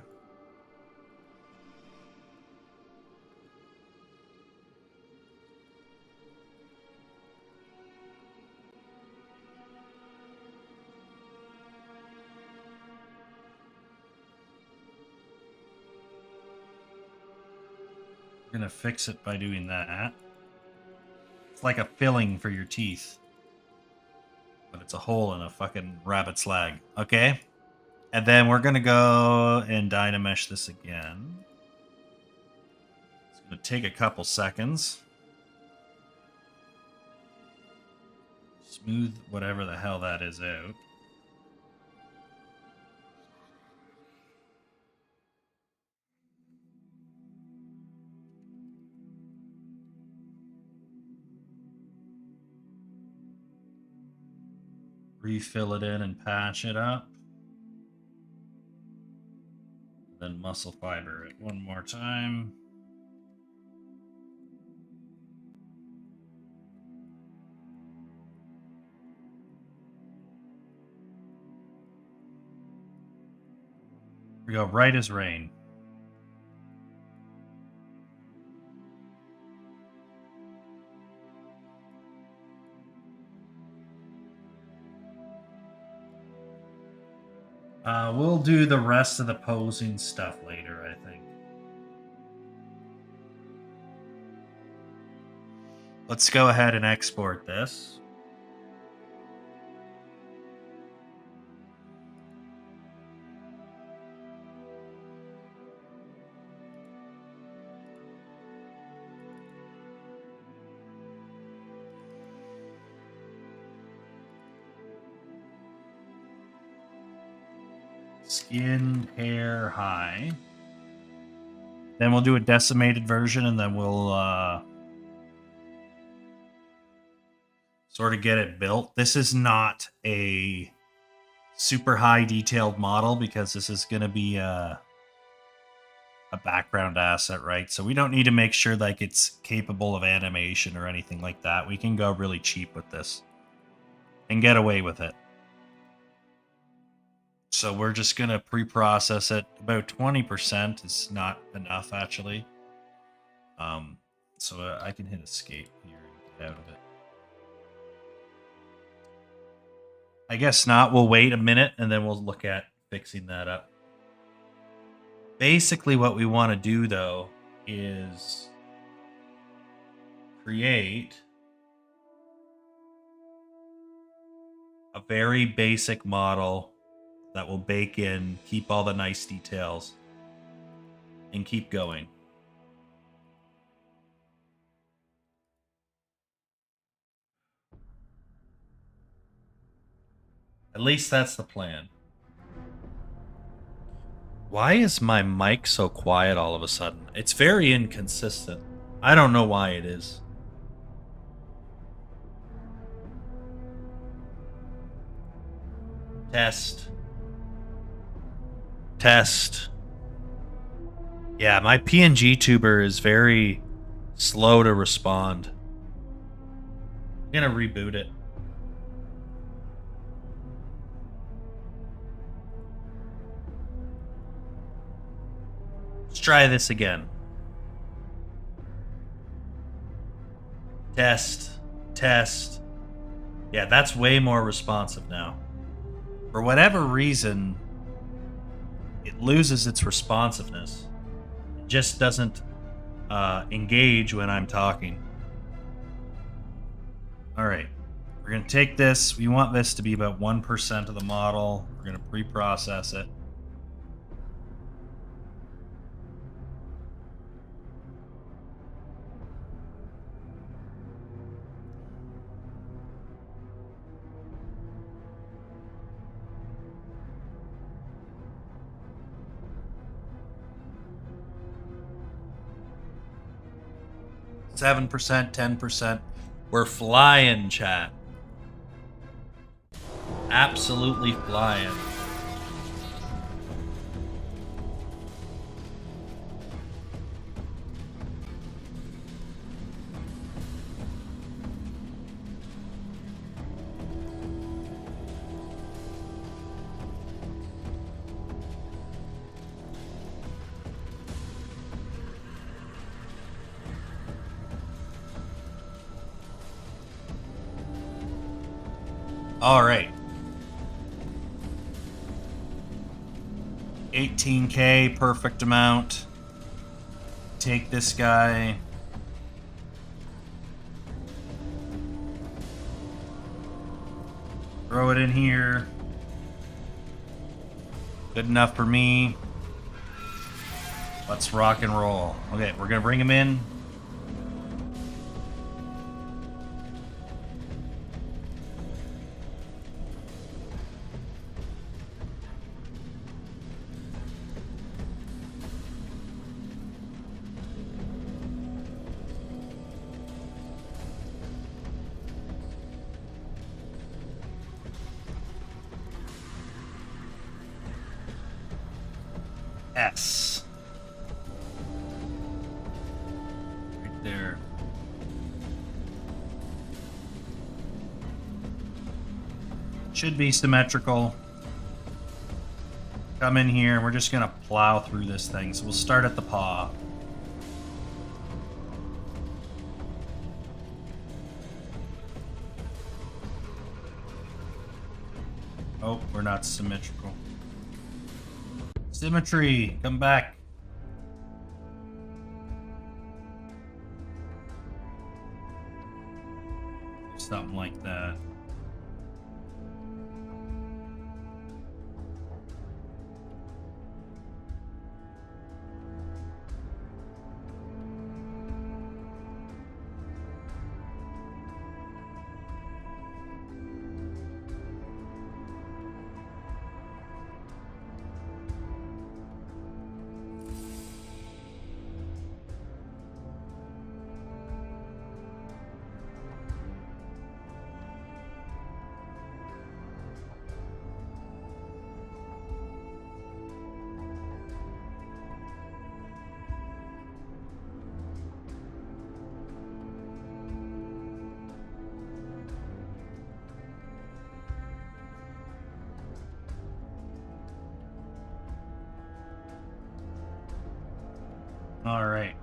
We're gonna fix it by doing that. It's like a filling for your teeth. But it's a hole in a fucking rabbit's leg. Okay? And then we're gonna go and dynamesh this again. It's gonna take a couple seconds. Smooth whatever the hell that is out. Refill it in and patch it up. Then muscle fiber it one more time. Here we go, right as rain. We'll do the rest of the posing stuff later, I think. Let's go ahead and export this. Skin, hair, high. Then we'll do a decimated version, and then we'll sort of get it built. This is not a super high detailed model because this is going to be a background asset, right? So we don't need to make sure like it's capable of animation or anything like that. We can go really cheap with this and get away with it. So we're just going to pre-process it. About 20% is not enough, actually. So I can hit escape here and get out of it. I guess not. We'll wait a minute and then we'll look at fixing that up. Basically, what we want to do, though, is create a very basic model that will bake in, keep all the nice details, and keep going. At least that's the plan. Why is my mic so quiet all of a sudden? It's very inconsistent. I don't know why it is. Test. Test. Yeah, my PNG tuber is very slow to respond. I'm gonna reboot it. Let's try this again. Test. Test. Yeah, that's way more responsive now. For whatever reason, it loses its responsiveness. It just doesn't engage when I'm talking. All right, we're going to take this. We want this to be about 1% of the model. We're going to pre-process it. Seven percent, 10%. We're flying, chat. Absolutely flying. All right. 18K, perfect amount. Take this guy. Throw it in here. Good enough for me. Let's rock and roll. Okay, we're gonna bring him in. S. Right there. Should be symmetrical. Come in here, and we're just gonna plow through this thing. So we'll start at the paw. Oh, we're not symmetrical. Symmetry, come back. Something like that. All right.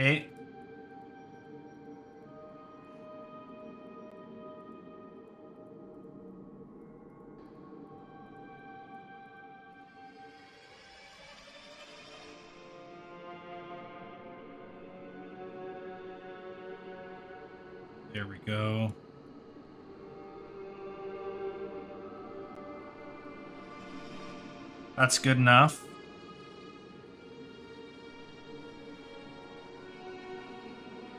Okay. There we go. That's good enough.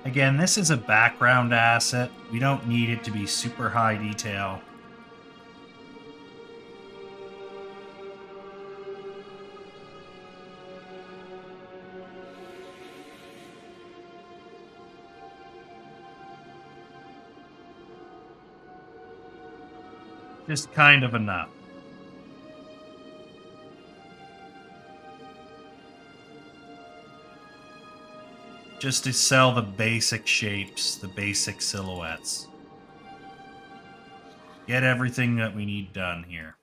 Again, this is a background asset. We don't need it to be super high detail. Just kind of enough. Just to sell the basic shapes, the basic silhouettes. Get everything that we need done here.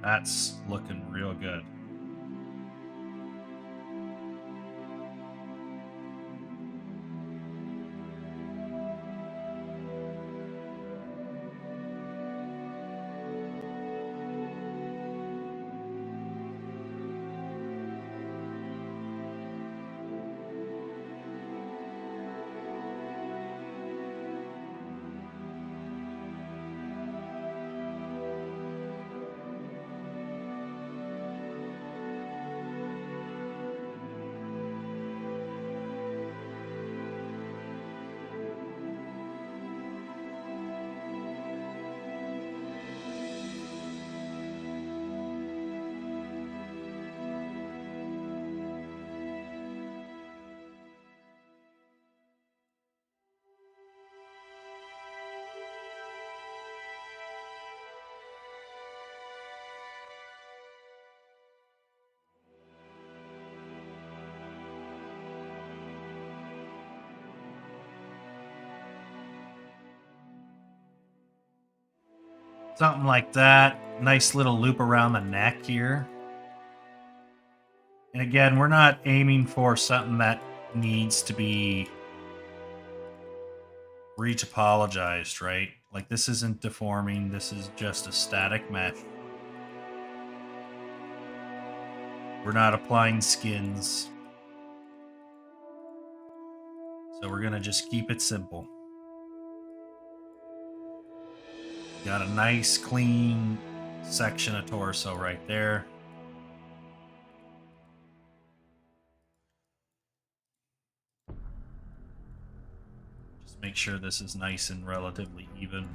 That's looking real good. Something like that. Nice little loop around the neck here. And again, we're not aiming for something that needs to be retopologized, right? Like, this isn't deforming. This is just a static mesh. We're not applying skins. So we're going to just keep it simple. Got a nice, clean section of torso right there. Just make sure this is nice and relatively even.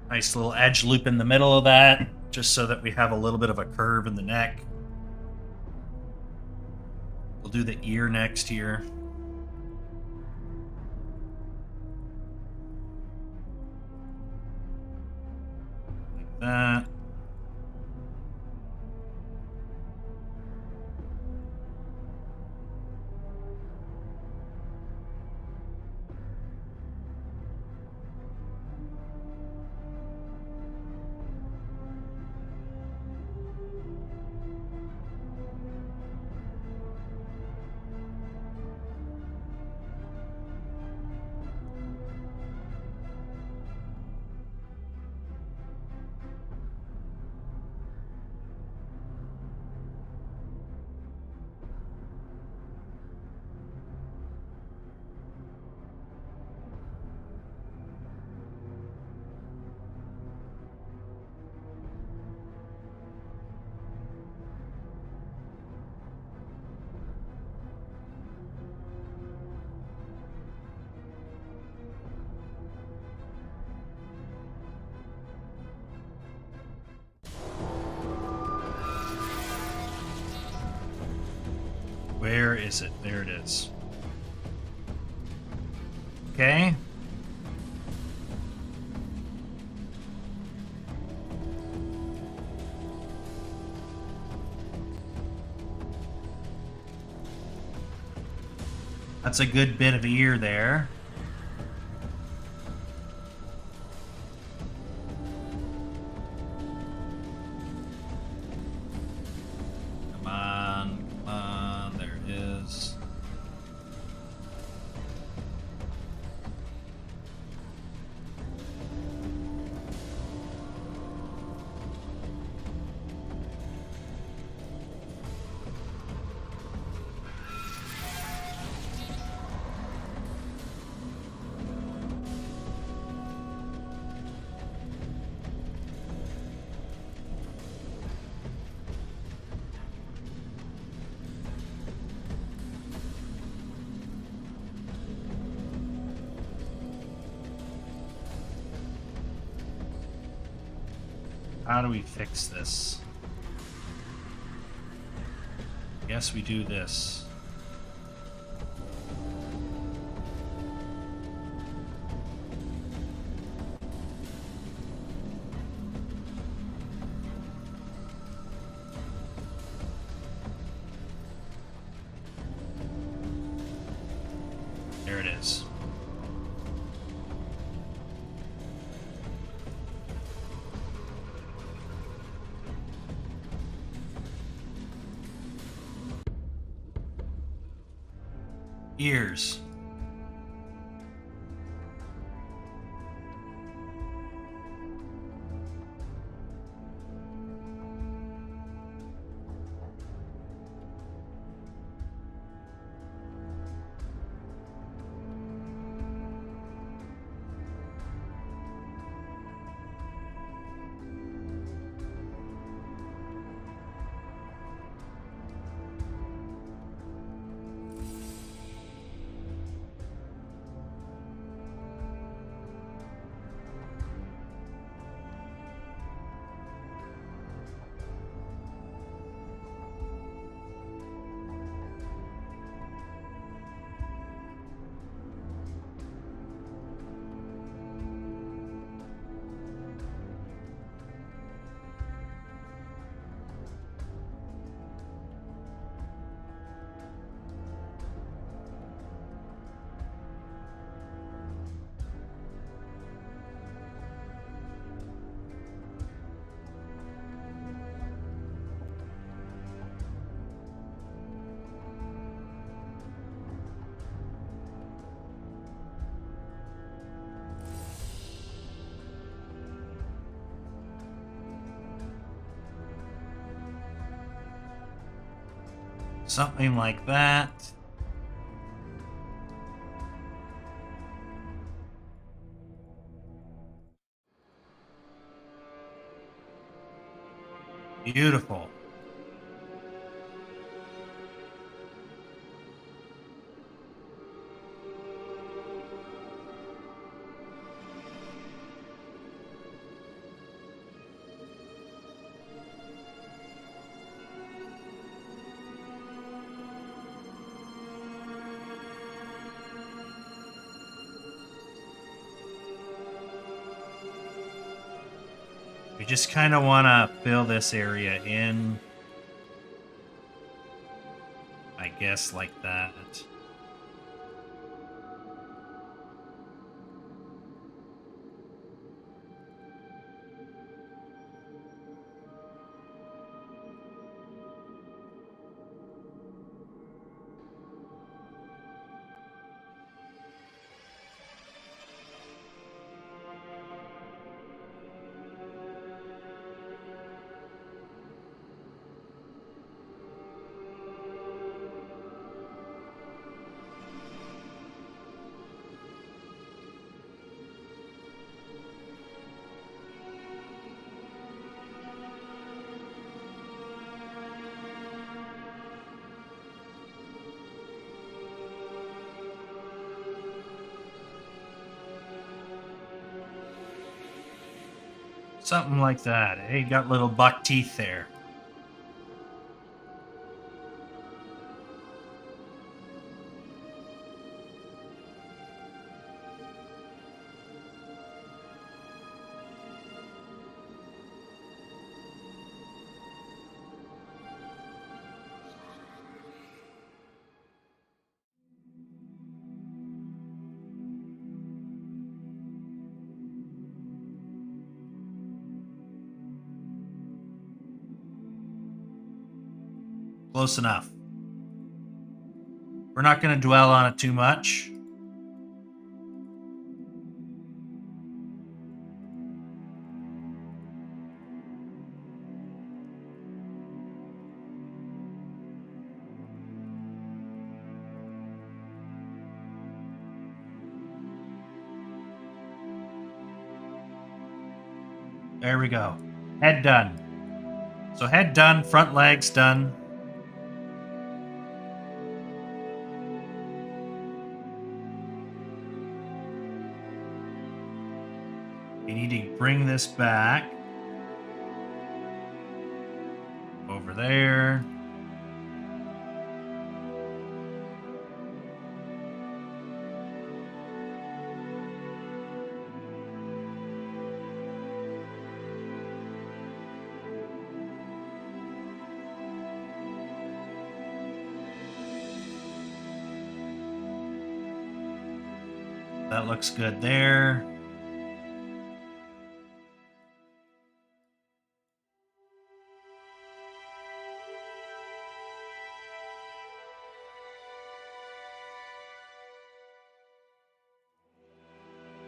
Nice little edge loop in the middle of that, just so that we have a little bit of a curve in the neck. We'll do the ear next here. Like that. Where is it? There it is. Okay. That's a good bit of ear there. Come on, there it is. How do we fix this? Guess we do this. There it is. Ears. Something like that. Beautiful. We just kind of want to fill this area in. I guess like that. Something like that. Hey, got little buck teeth there. Close enough. We're not going to dwell on it too much. There we go. Head done. So head done, front legs done. We need to bring this back over there. That looks good there.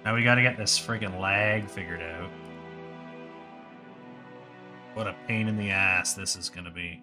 Now we gotta get this friggin' lag figured out. What a pain in the ass this is gonna be.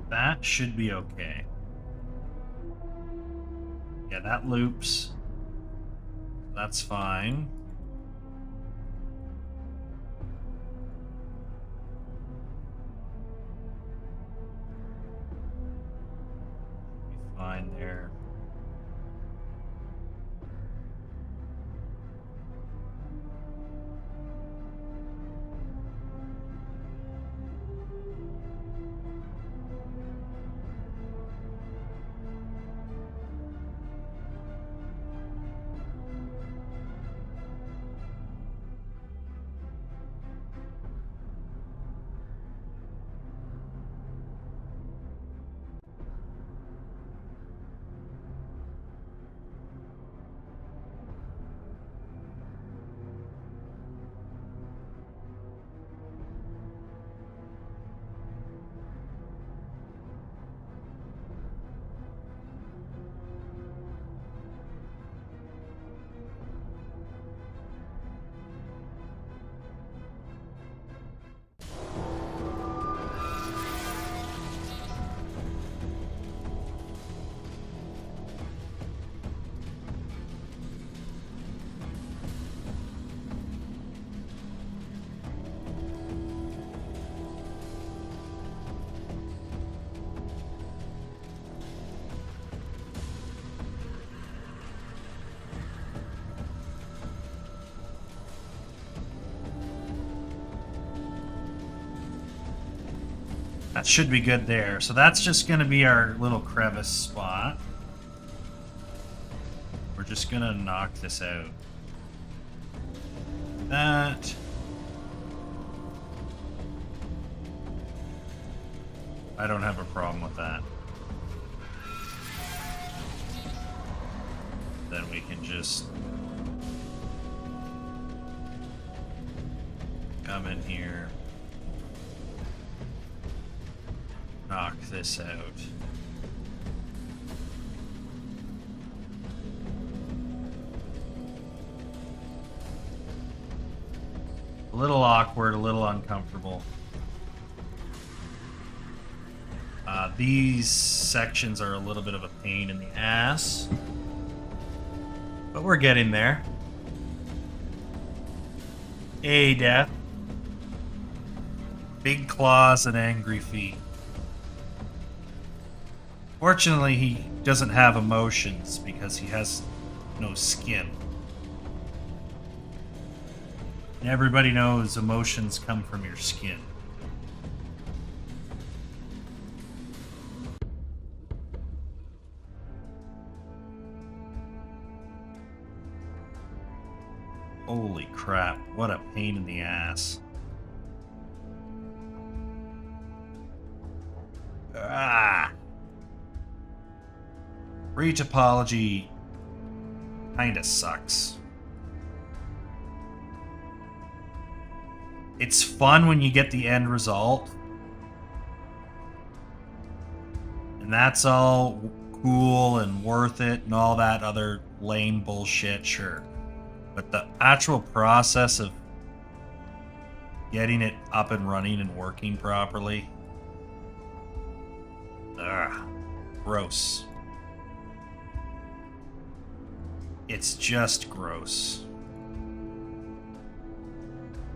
That should be okay. Yeah, that loops. That's fine. Be fine there. That should be good there. So that's just going to be our little crevice spot. We're just going to knock this out. That. I don't have a problem with that. Then we can just come in here. Knock this out. A little awkward, a little uncomfortable. These sections are a little bit of a pain in the ass, but we're getting there. Hey, Death. Big claws and angry feet. Fortunately, he doesn't have emotions because he has no skin. And everybody knows emotions come from your skin. Holy crap, what a pain in the ass. Ah! Retopology kinda sucks. It's fun when you get the end result. And that's all cool and worth it and all that other lame bullshit, sure. But the actual process of getting it up and running and working properly, gross. It's just gross.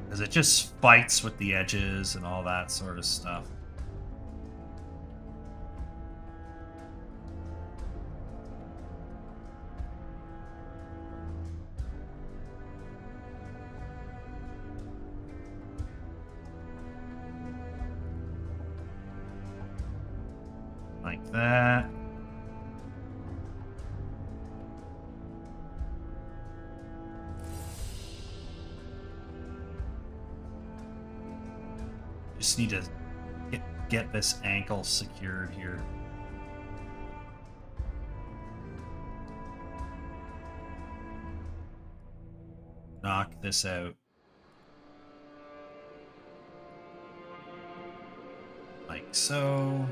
Because it just fights with the edges and all that sort of stuff. Like that. Just need to get this ankle secured here. Knock this out. Like so.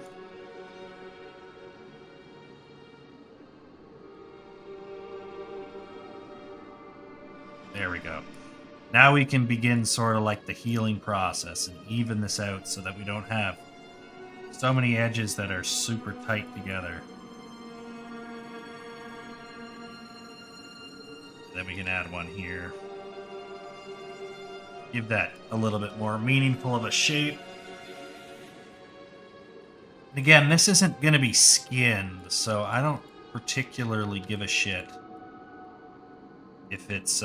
There we go. Now we can begin sort of like the healing process and even this out so that we don't have so many edges that are super tight together. Then we can add one here. Give that a little bit more meaningful of a shape. And again, this isn't going to be skinned, so I don't particularly give a shit if it's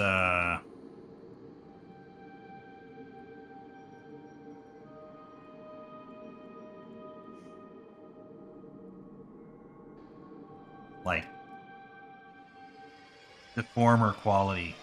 like the former quality.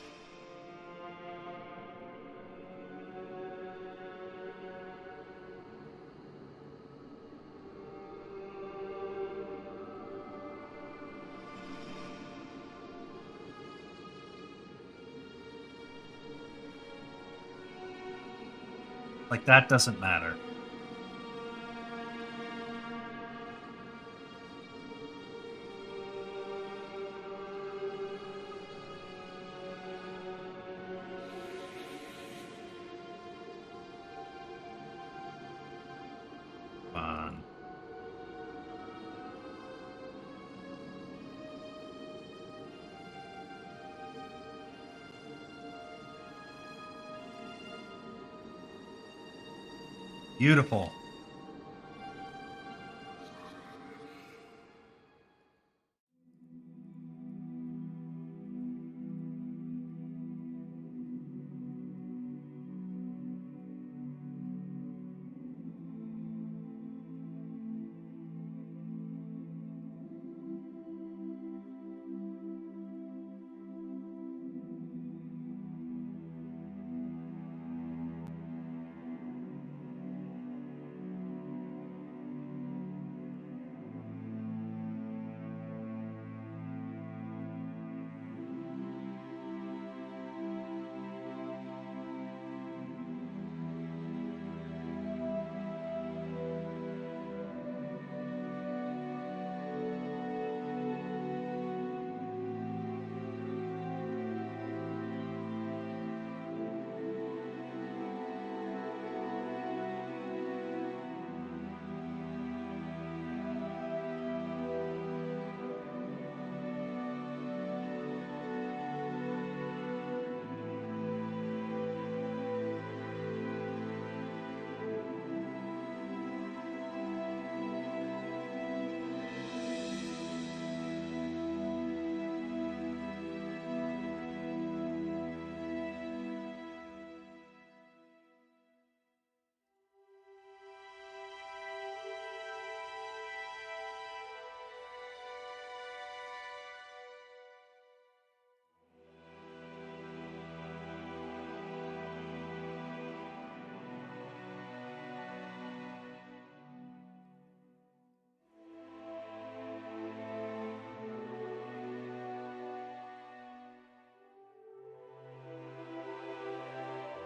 Like that doesn't matter. Fun. Beautiful.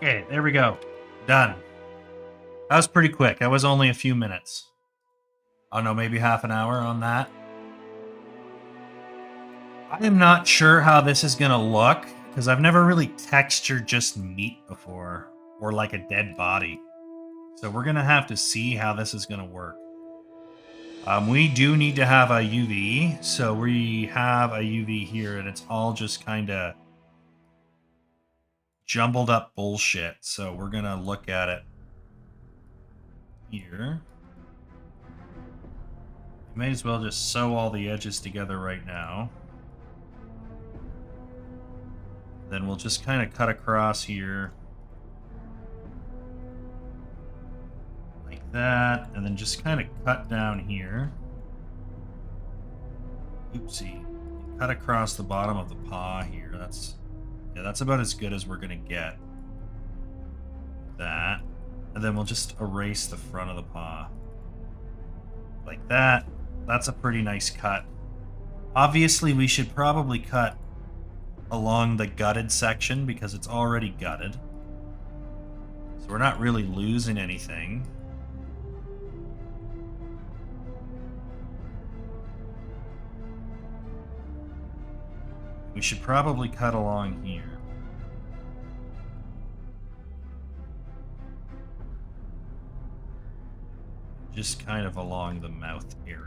Okay, there we go. Done. That was pretty quick. That was only a few minutes. I don't know, maybe half an hour on that. I am not sure how this is going to look because I've never really textured just meat before or like a dead body. So we're going to have to see how this is going to work. We do need to have a UV. So we have a UV here and it's all just kind of jumbled up bullshit. So we're going to look at it here. May as well just sew all the edges together right now. Then we'll just kind of cut across here. Like that. And then just kind of cut down here. Oopsie. Cut across the bottom of the paw here. That's about as good as we're going to get. That. And then we'll just erase the front of the paw. Like that. That's a pretty nice cut. Obviously, we should probably cut along the gutted section because it's already gutted. So we're not really losing anything. We should probably cut along here. Just kind of along the mouth area.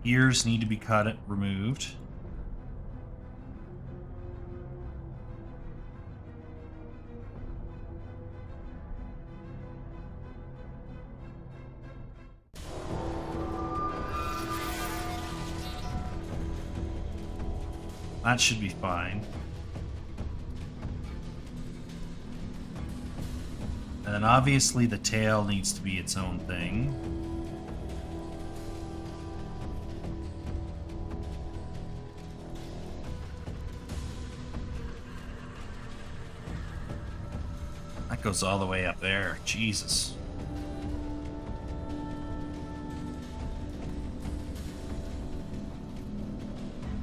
Ears need to be removed. That should be fine. And then obviously the tail needs to be its own thing. That goes all the way up there. Jesus.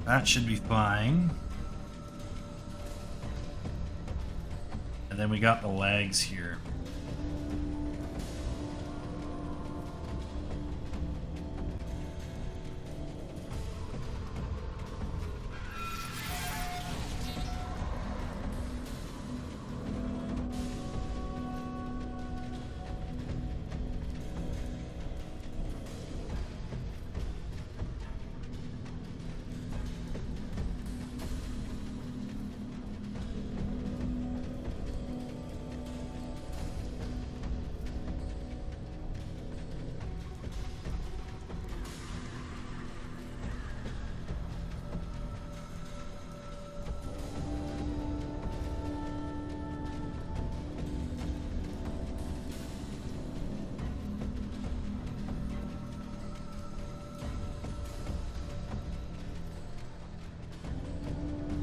That should be fine. And then we got the legs here.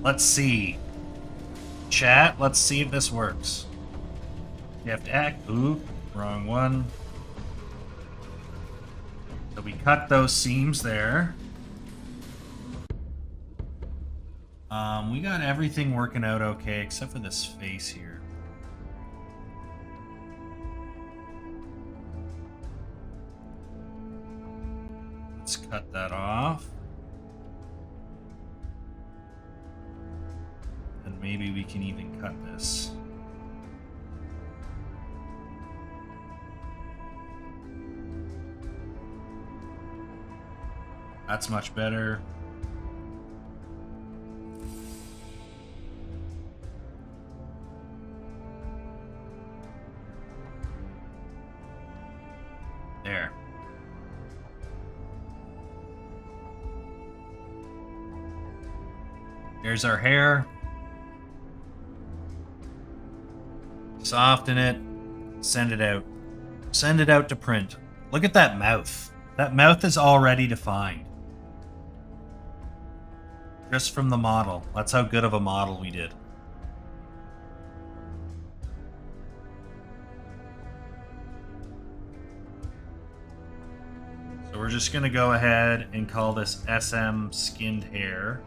Let's see. Chat, let's see if this works. You have to act. Ooh, wrong one. So we cut those seams there. We got everything working out okay, except for this face here. Let's cut that off. And maybe we can even cut this. That's much better. There. There's our hair. Soften it. Send it out. Send it out to print. Look at that mouth. That mouth is already defined. Just from the model. That's how good of a model we did. we're just going to go ahead and call this SM skinned hair.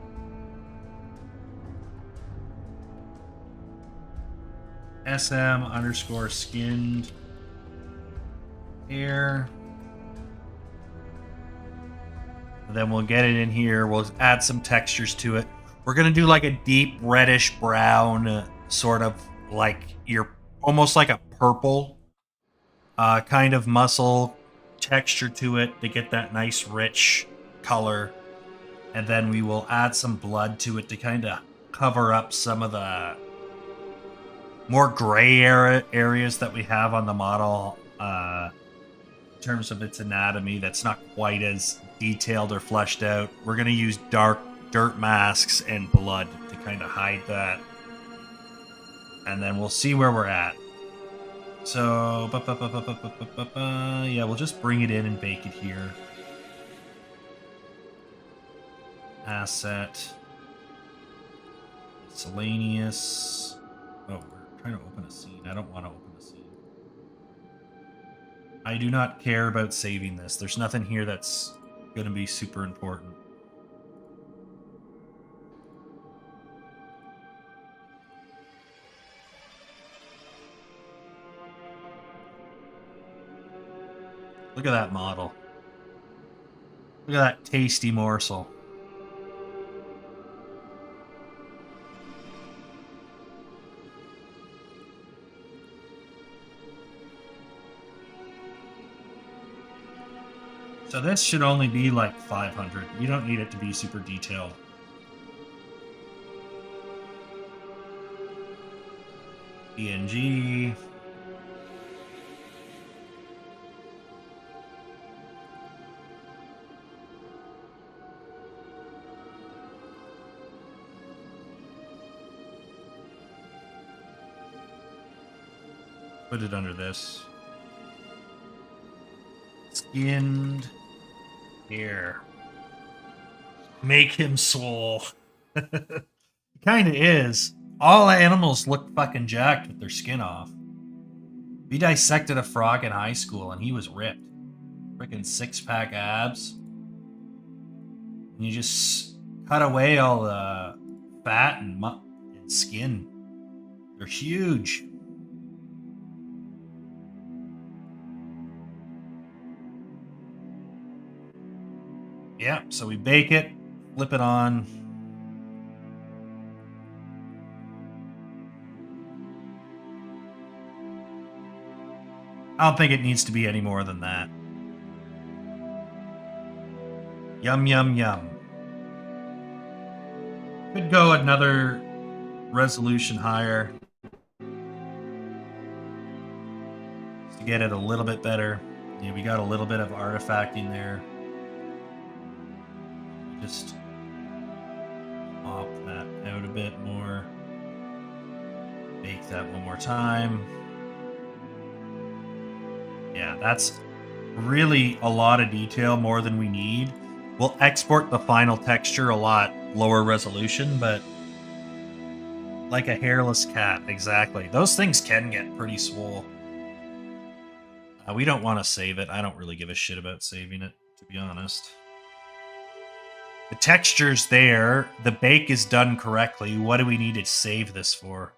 SM underscore skinned hair. And then we'll get it in here. We'll add some textures to it. We're going to do like a deep reddish brown, sort of like almost like a purple kind of muscle texture to it to get that nice rich color. And then we will add some blood to it to kind of cover up some of the more gray areas that we have on the model in terms of its anatomy that's not quite as detailed or fleshed out. We're going to use dark dirt masks and blood to kind of hide that. And then we'll see where we're at. So, yeah, we'll just bring it in and bake it here. Asset. Miscellaneous. Oh, we're trying to open a scene. I don't want to open a scene. I do not care about saving this. There's nothing here that's going to be super important. Look at that model. Look at that tasty morsel. So this should only be like 500. You don't need it to be super detailed. PNG. Put it under this. Skinned hair. Make him swole. Kinda is. All animals look fucking jacked with their skin off. We dissected a frog in high school and he was ripped. Freaking 6-pack abs. And you just cut away all the fat and skin. They're huge. Yeah, so we bake it, flip it on. I don't think it needs to be any more than that. Yum, yum, yum. Could go another resolution higher. Just to get it a little bit better. Yeah, we got a little bit of artifacting there. Just pop that out a bit more. Bake that one more time. Yeah, that's really a lot of detail, more than we need. We'll export the final texture a lot lower resolution, but like a hairless cat, exactly. Those things can get pretty swole. We don't want to save it. I don't really give a shit about saving it, to be honest. The texture's there. The bake is done correctly. What do we need to save this for?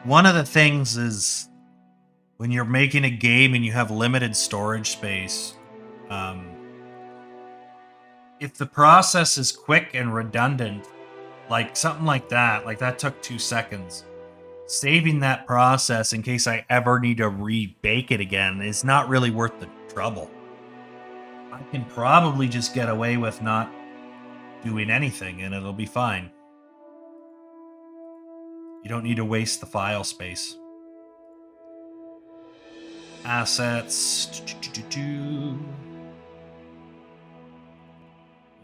One of the things is when you're making a game and you have limited storage space, if the process is quick and redundant, like something like that took 2 seconds. Saving that process in case I ever need to rebake it again is not really worth the trouble. I can probably just get away with not doing anything and it'll be fine. You don't need to waste the file space. Assets.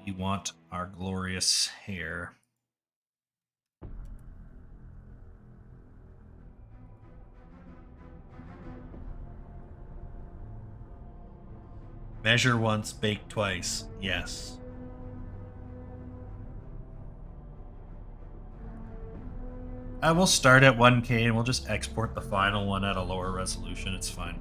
We want our glorious hair. Measure once, bake twice. Yes. I will start at 1K and we'll just export the final one at a lower resolution. It's fine.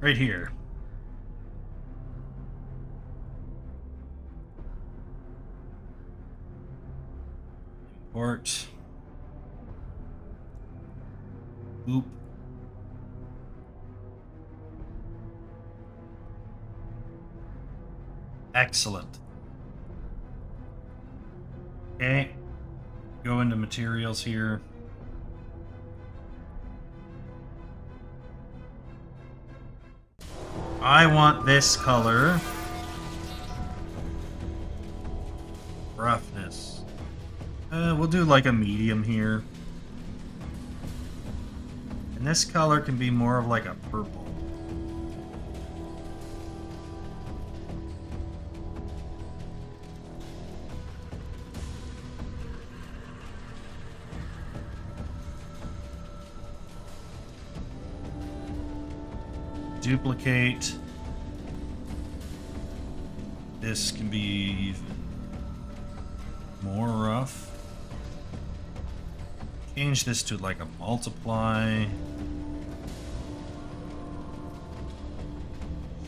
Right here. Import. Boop. Excellent. Okay. Go into materials here. I want this color. Roughness. We'll do like a medium here. And this color can be more of like a purple. Duplicate. This can be even more rough. Change this to like a multiply.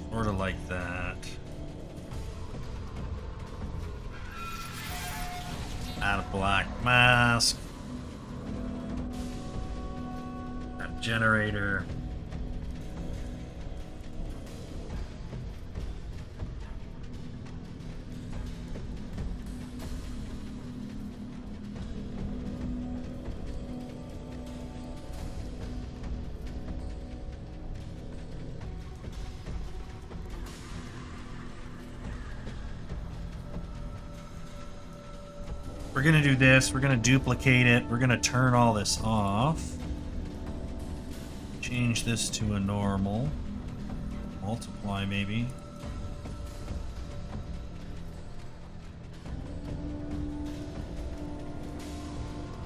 Sort of like that. Add a black mask. Add generator. We're going to do this. We're going to duplicate it. We're going to turn all this off. Change this to a normal. Multiply, maybe.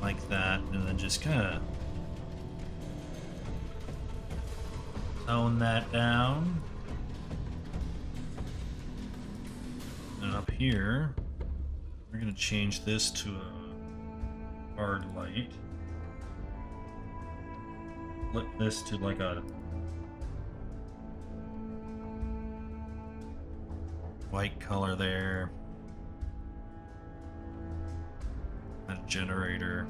Like that. And then just kind of tone that down. And up here, we're going to change this to a hard light. Flip this to like a white color there. A generator.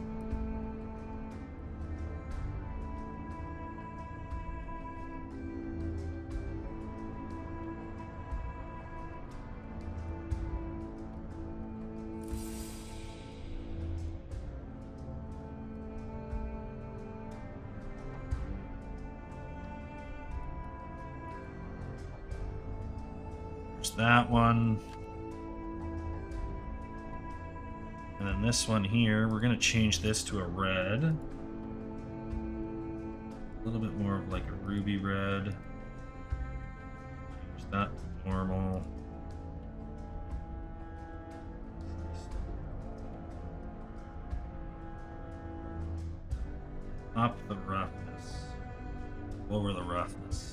That one, and then this one here, we're going to change this to a red, a little bit more of like a ruby red. Change that to normal. Up the roughness, lower the roughness.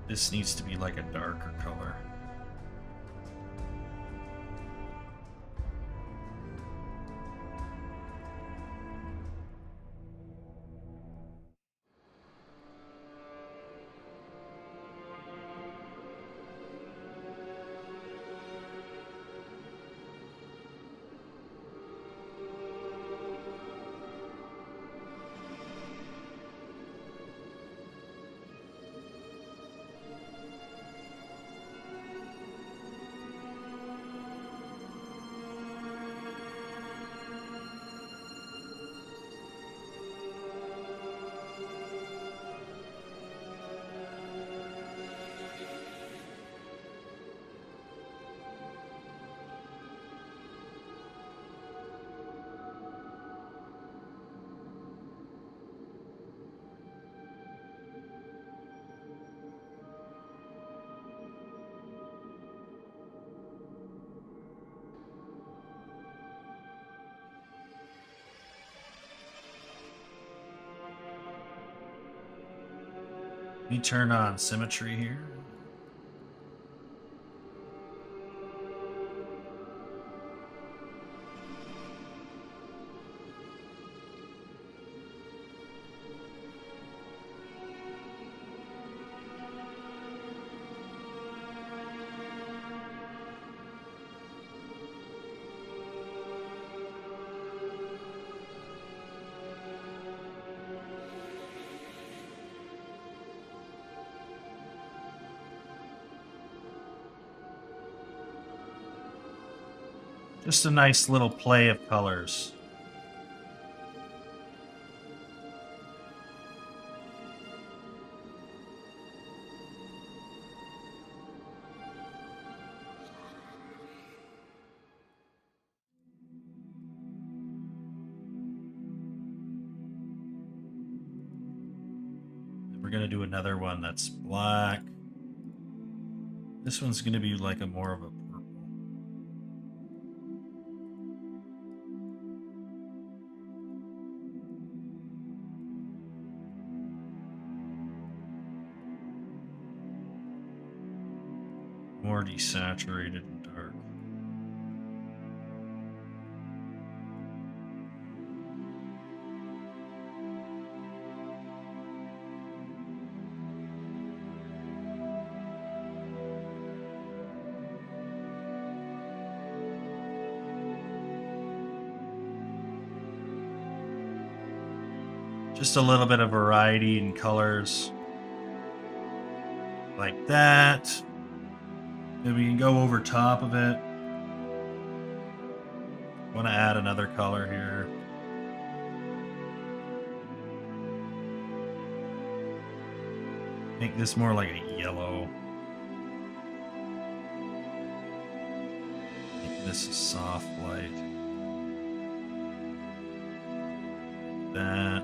This needs to be like a darker color. me turn on symmetry here. Just a nice little play of colors. We're going to do another one that's black. This one's going to be like a more of a purple. More desaturated and dark. Just a little bit of variety in colors. Like that. Then we can go over top of it. Want to add another color here. Make this more like a yellow. Make this a soft light. Like that.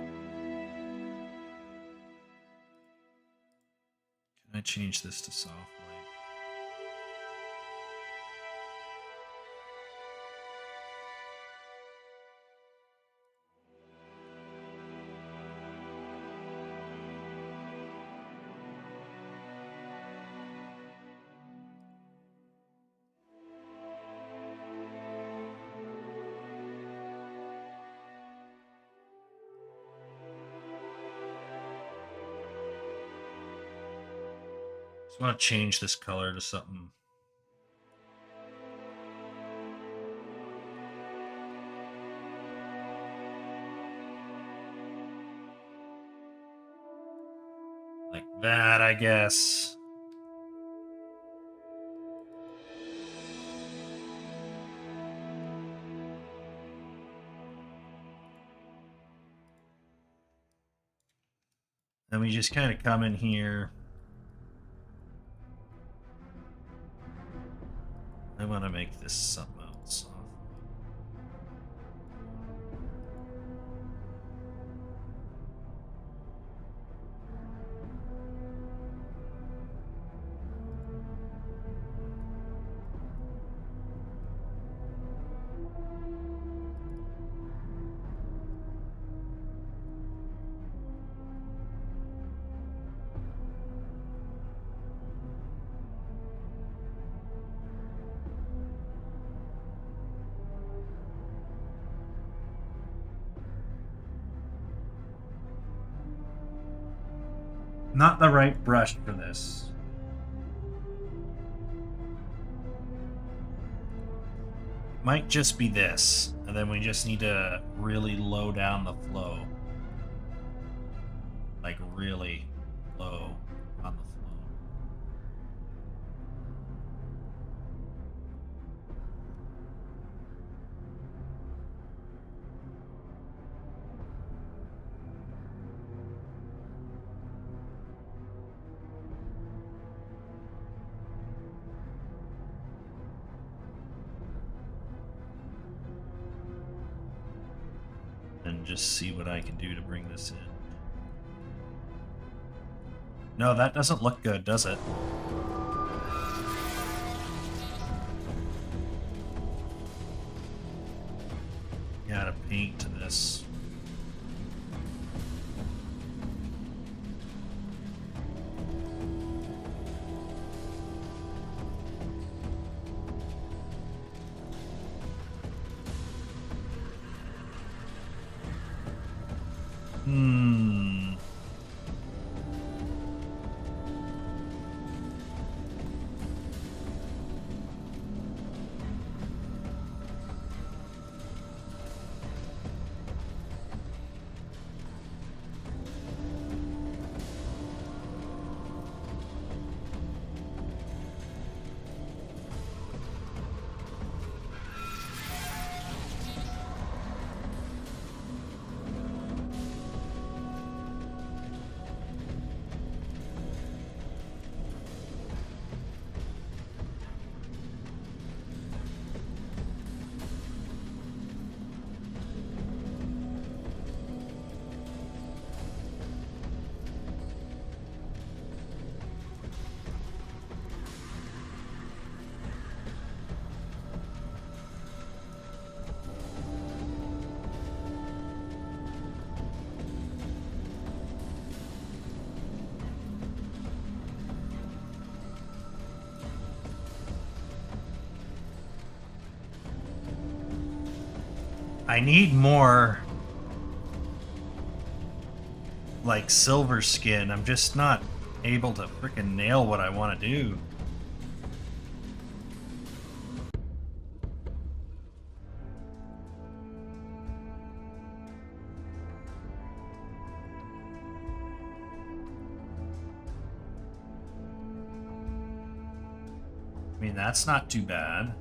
Can I change this to soft light? I want to change this color to something like that, I guess. Then we just kind of come in here. I want to make this something else. Not the right brush for this. Might just be this, and then we just need to really low down the flow. Like really low on the flow. And just see what I can do to bring this in. No, that doesn't look good, does it? Gotta paint to this. I need more like silver skin. I'm just not able to freaking nail what I want to do. I mean, that's not too bad.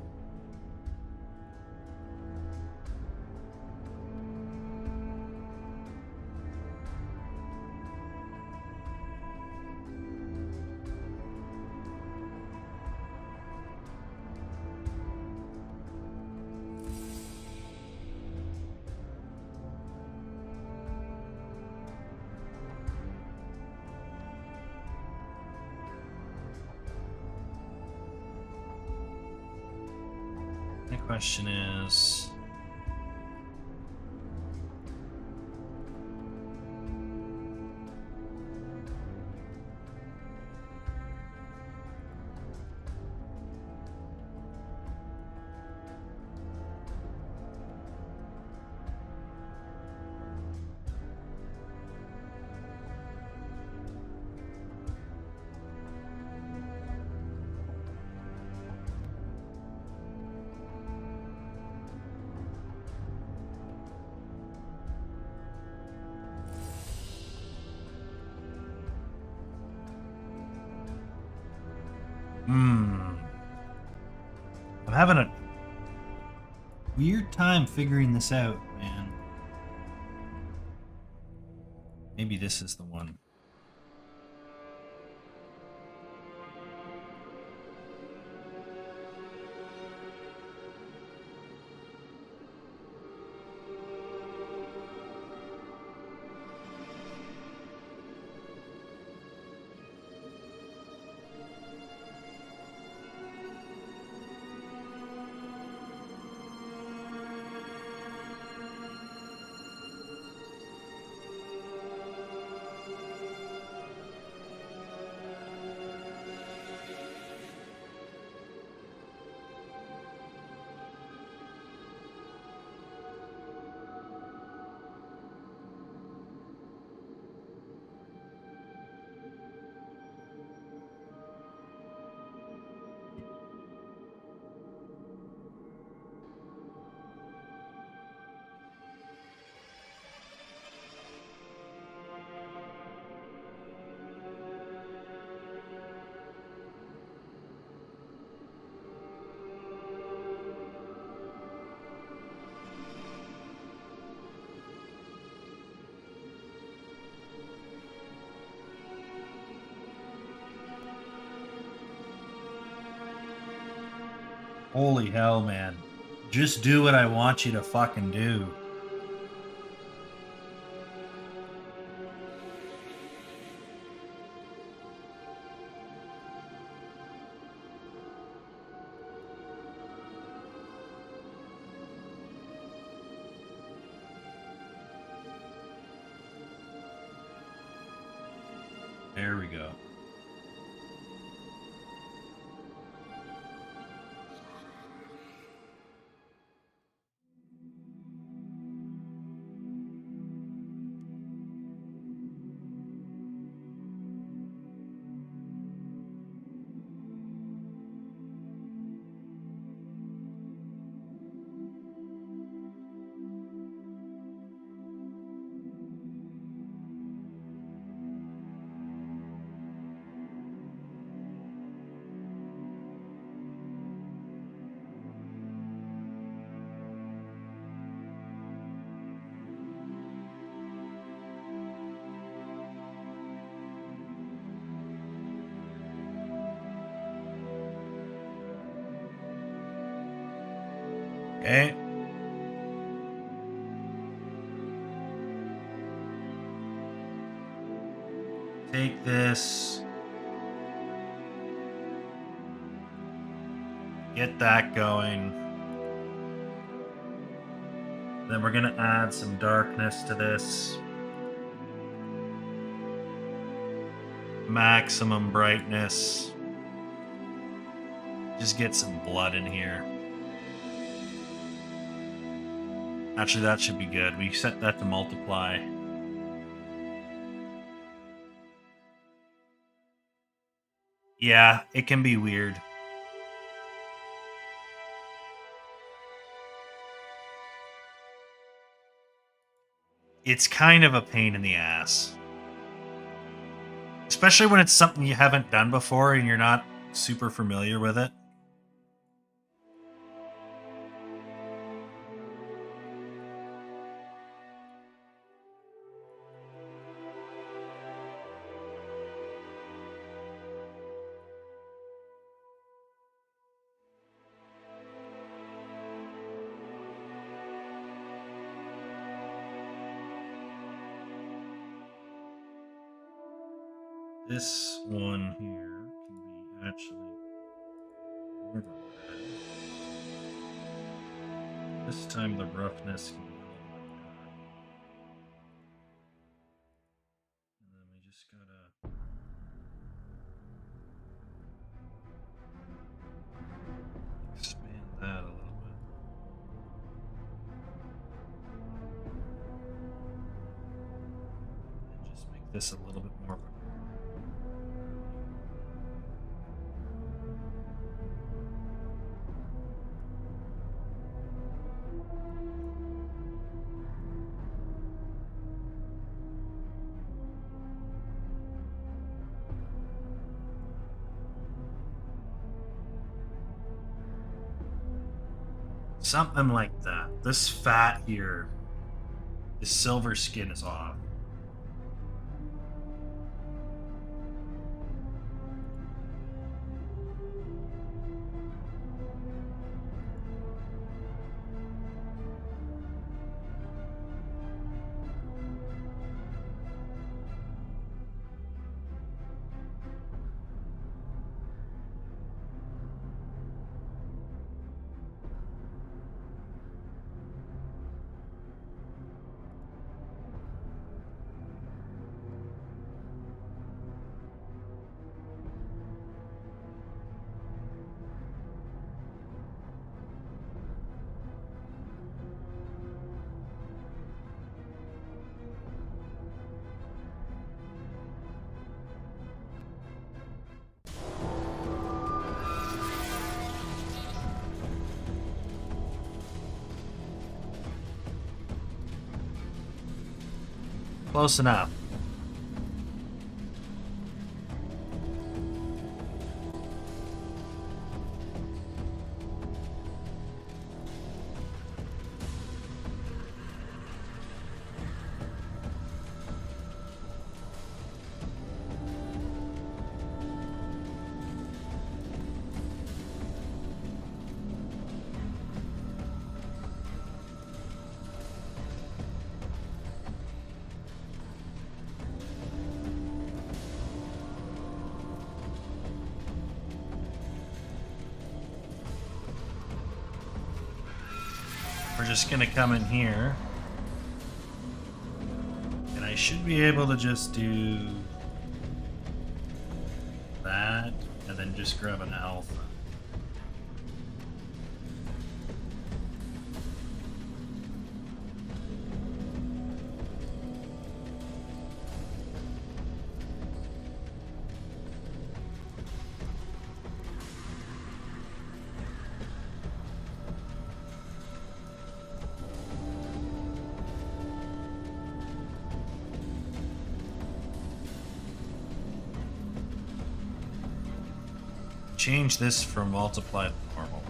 The question is... I'm having a weird time figuring this out, man. Maybe this is the one. Holy hell, man. Just do what I want you to fucking do. There we go. Okay. Take this. Get that going. Then we're gonna add some darkness to this. Maximum brightness. Just get some blood in here. Actually, that should be good. We set that to multiply. Yeah, it can be weird. It's kind of a pain in the ass. Especially when it's something you haven't done before and you're not super familiar with it. This one here can be actually more of a red. This time the roughness can be a little bit dark. And then we just gotta expand that a little bit. And just make this a little bit more of a something like that. This fat here, this silver skin is off. Close enough. We're just gonna come in here, and I should be able to just do that, and then just grab an alpha. Change this from multiply to normal.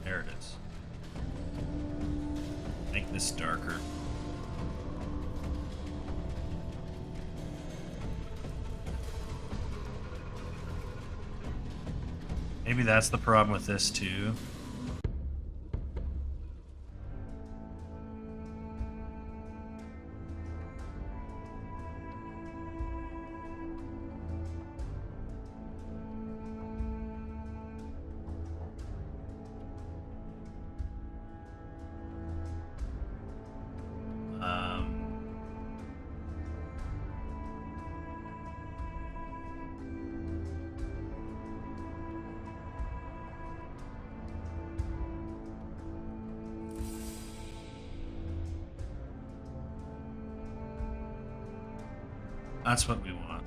There it is. Make this darker. Maybe that's the problem with this too. That's what we want.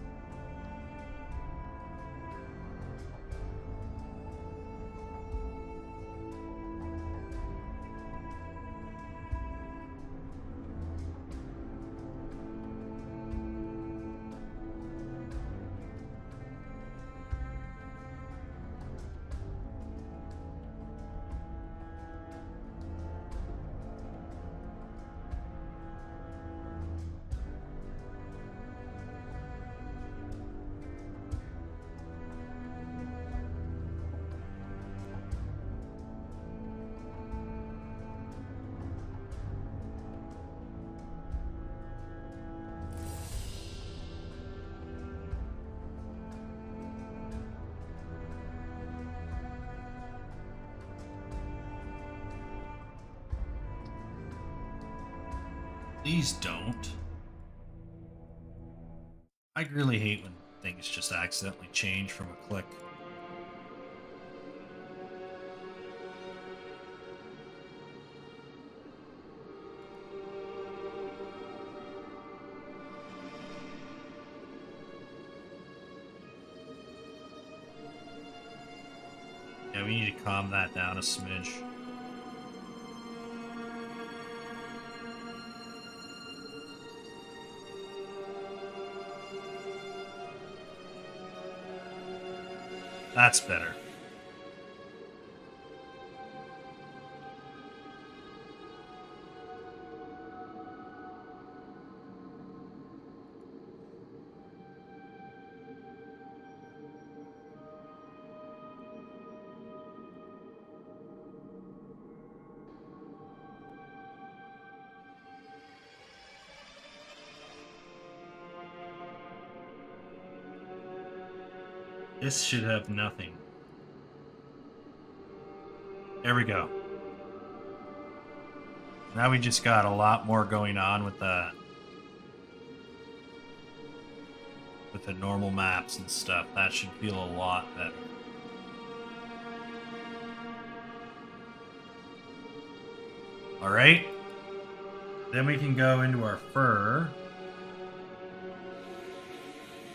Please don't. I really hate when things just accidentally change from a click. Yeah, we need to calm that down a smidge. That's better. This should have nothing. There we go. Now we just got a lot more going on with the normal maps and stuff. That should feel a lot better. All right. Then we can go into our fur.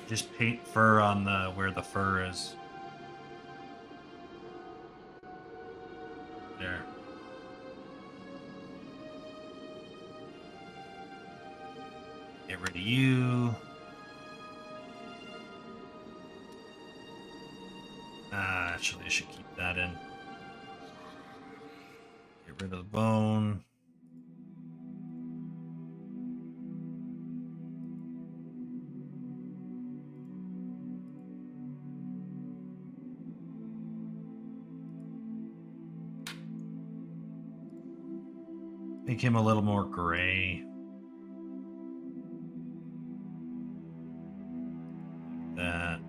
Just paint fur on the where the fur is. There. Get rid of you. Actually, I should keep that in. Get rid of the bone. Make him a little more gray. Like that.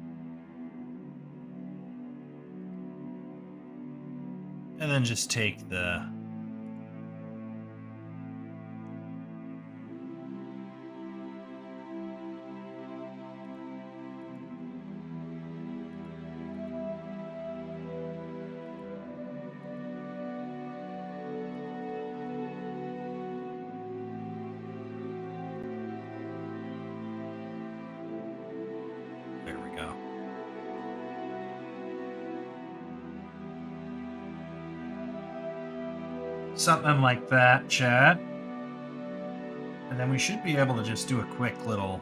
And then just take the... There we go. Something like that, chat. And then we should be able to just do a quick little...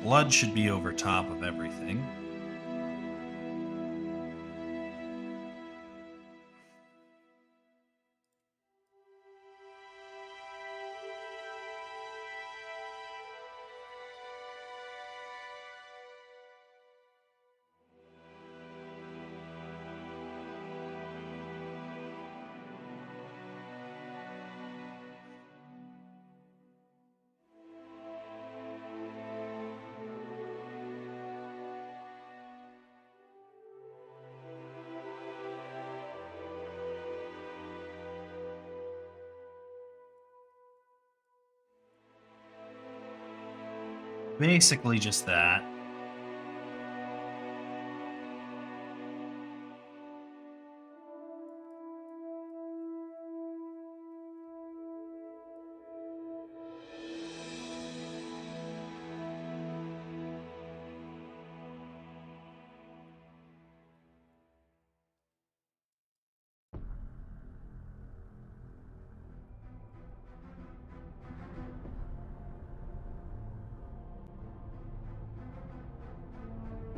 blood should be over top of everything. Basically just that.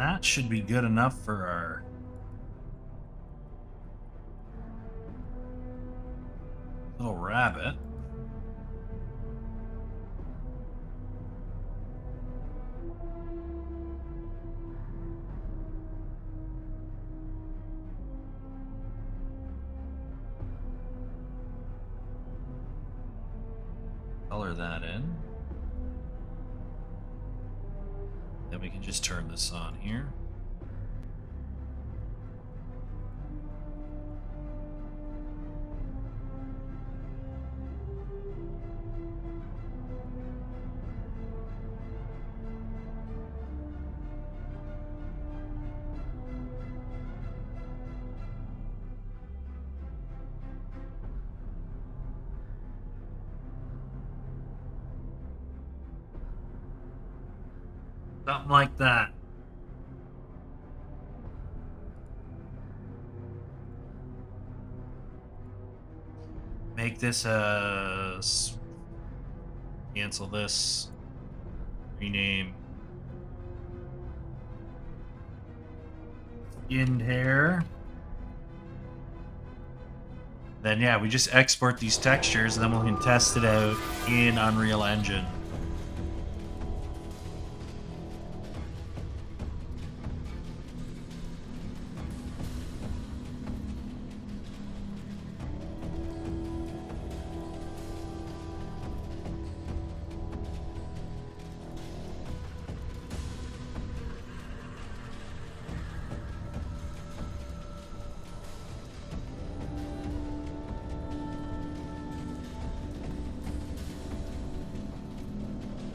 That should be good enough for our little rabbit. Color that in. Then we can just turn this on here. Something like that. Make this a... Cancel this. Rename. Skinned hair. Then yeah, we just export these textures and then we can test it out in Unreal Engine.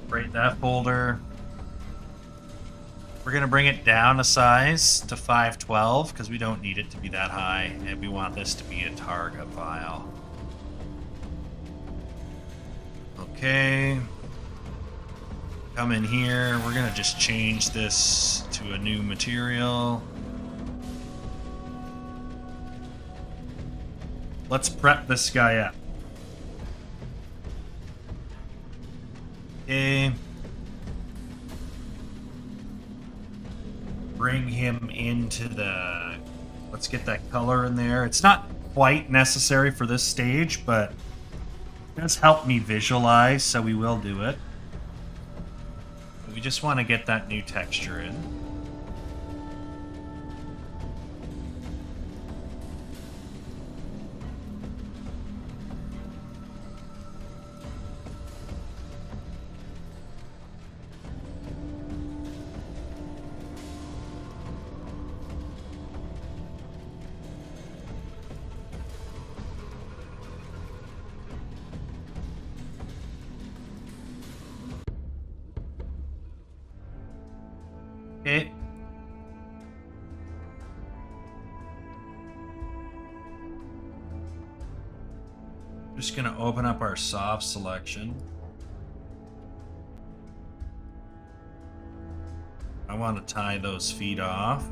Create that folder. We're gonna bring it down a size to 512 because we don't need it to be that high, and we want this to be a Targa file. Okay. Come in here. We're gonna just change this to a new material. Let's prep this guy up. Okay. Bring him into the... Let's get that color in there. It's not quite necessary for this stage, but it does help me visualize, so we will do it. We just want to get that new texture in. Okay. Just gonna open up our soft selection. I want to tie those feet off.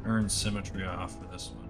Turn symmetry off for this one.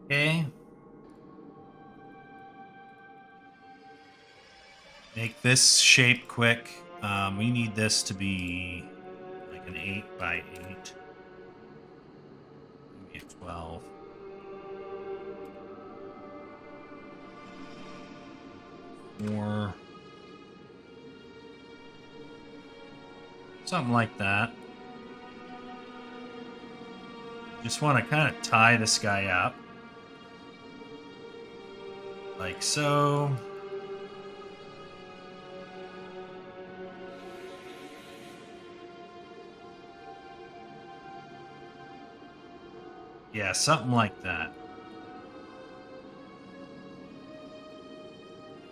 Okay. Make this shape quick. We need this to be like an 8 by 8. Maybe a 12. Or something like that. Just want to kind of tie this guy up. Like so. Yeah, something like that.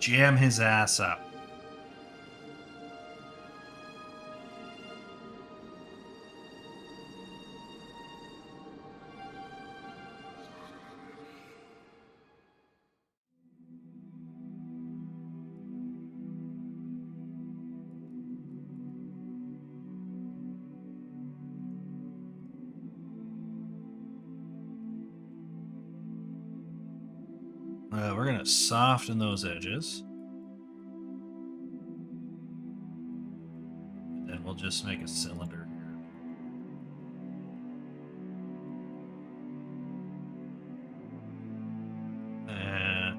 Jam his ass up. We're going to soften those edges. And then we'll just make a cylinder here.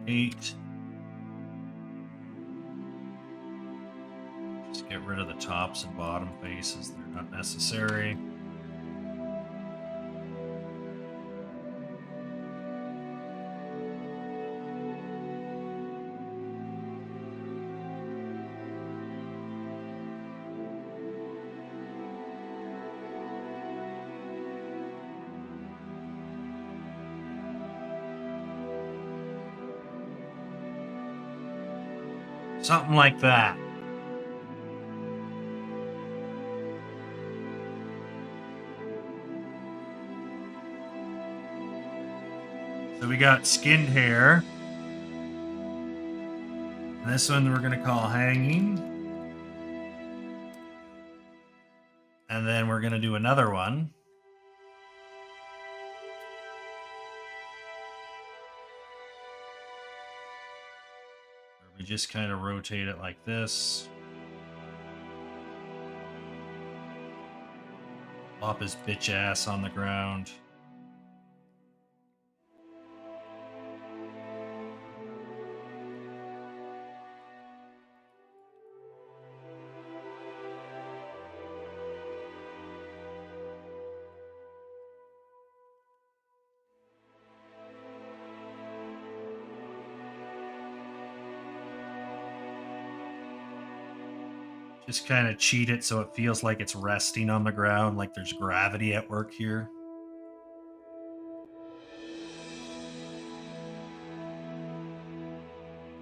8. Just get rid of the tops and bottom faces. They're not necessary. Something like that. So we got skinned hair. And this one we're going to call hanging. And then we're going to do another one. We just kind of rotate it like this. Plop his bitch ass on the ground. Just kind of cheat it so it feels like it's resting on the ground, like there's gravity at work here.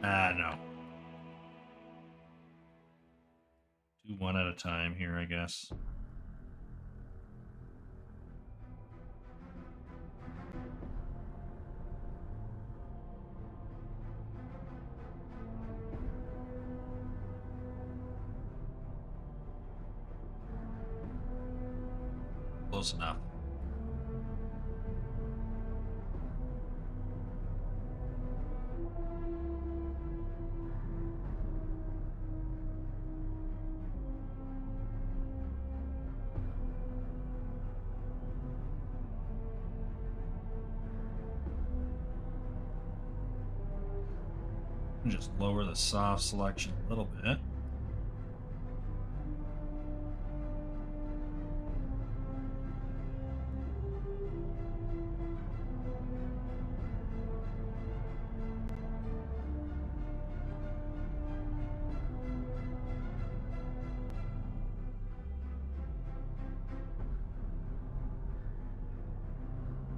No. Do one at a time here, I guess. Close enough. Just lower the soft selection a little bit.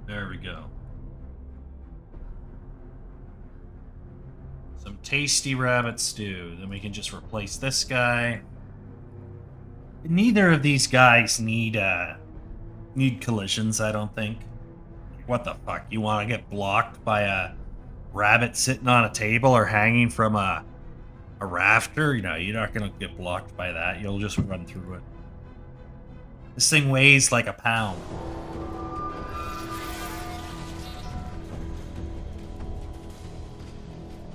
There we go. Some tasty rabbit stew. Then we can just replace this guy. Neither of these guys need collisions, I don't think. What the fuck? You want to get blocked by a rabbit sitting on a table or hanging from a rafter? You know, you're not going to get blocked by that. You'll just run through it. This thing weighs like a pound.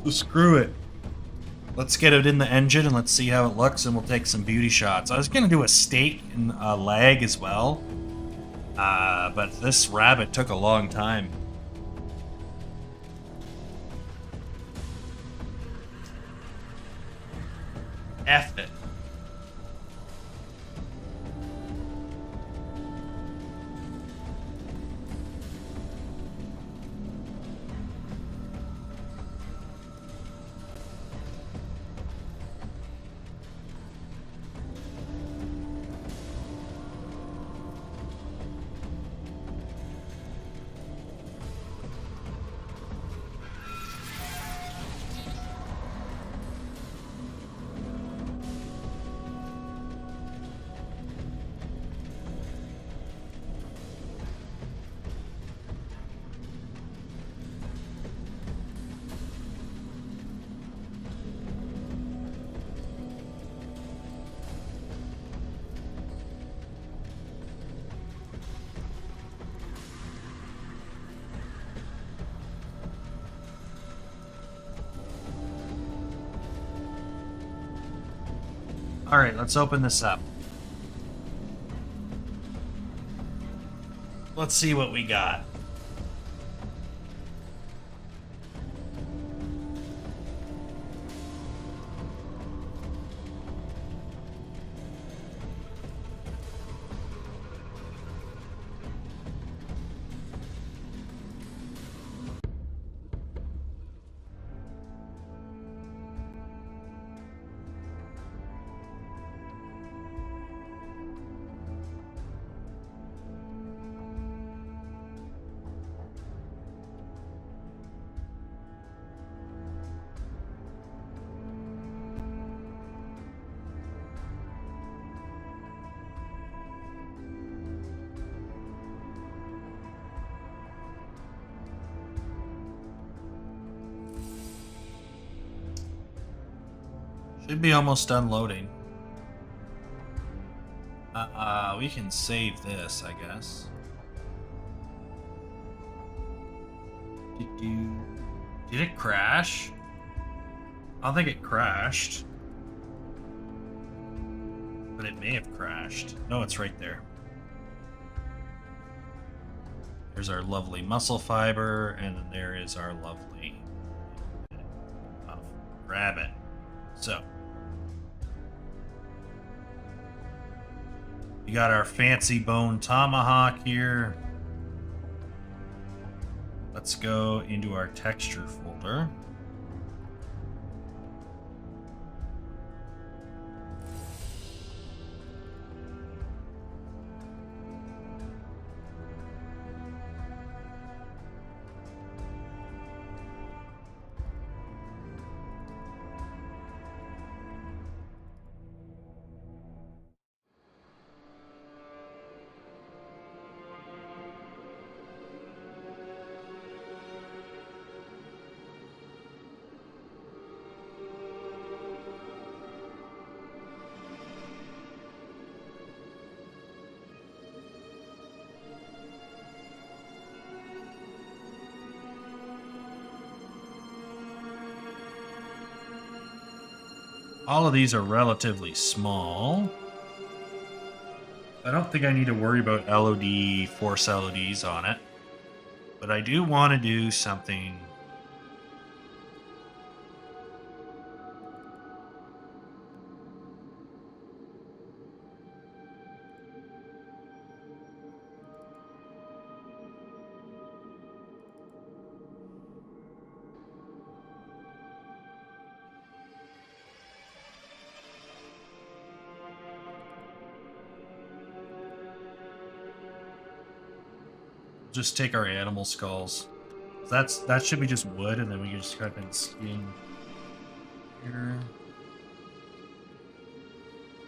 So screw it. Let's get it in the engine and let's see how it looks, and we'll take some beauty shots. I was gonna do a steak and a leg as well, but this rabbit took a long time. F it. All right, let's open this up. Let's see what we got. Should be almost done loading. We can save this, I guess. Did it crash? I don't think it crashed. But it may have crashed. No, it's right there. There's our lovely muscle fiber, and then there is our lovely rabbit. So, we got our fancy bone tomahawk here. Let's go into our texture folder. All of these are relatively small. I don't think I need to worry about LOD, force LODs on it. But I do want to do something. Just take our animal skulls. That should be just wood, and then we can just type in skin here.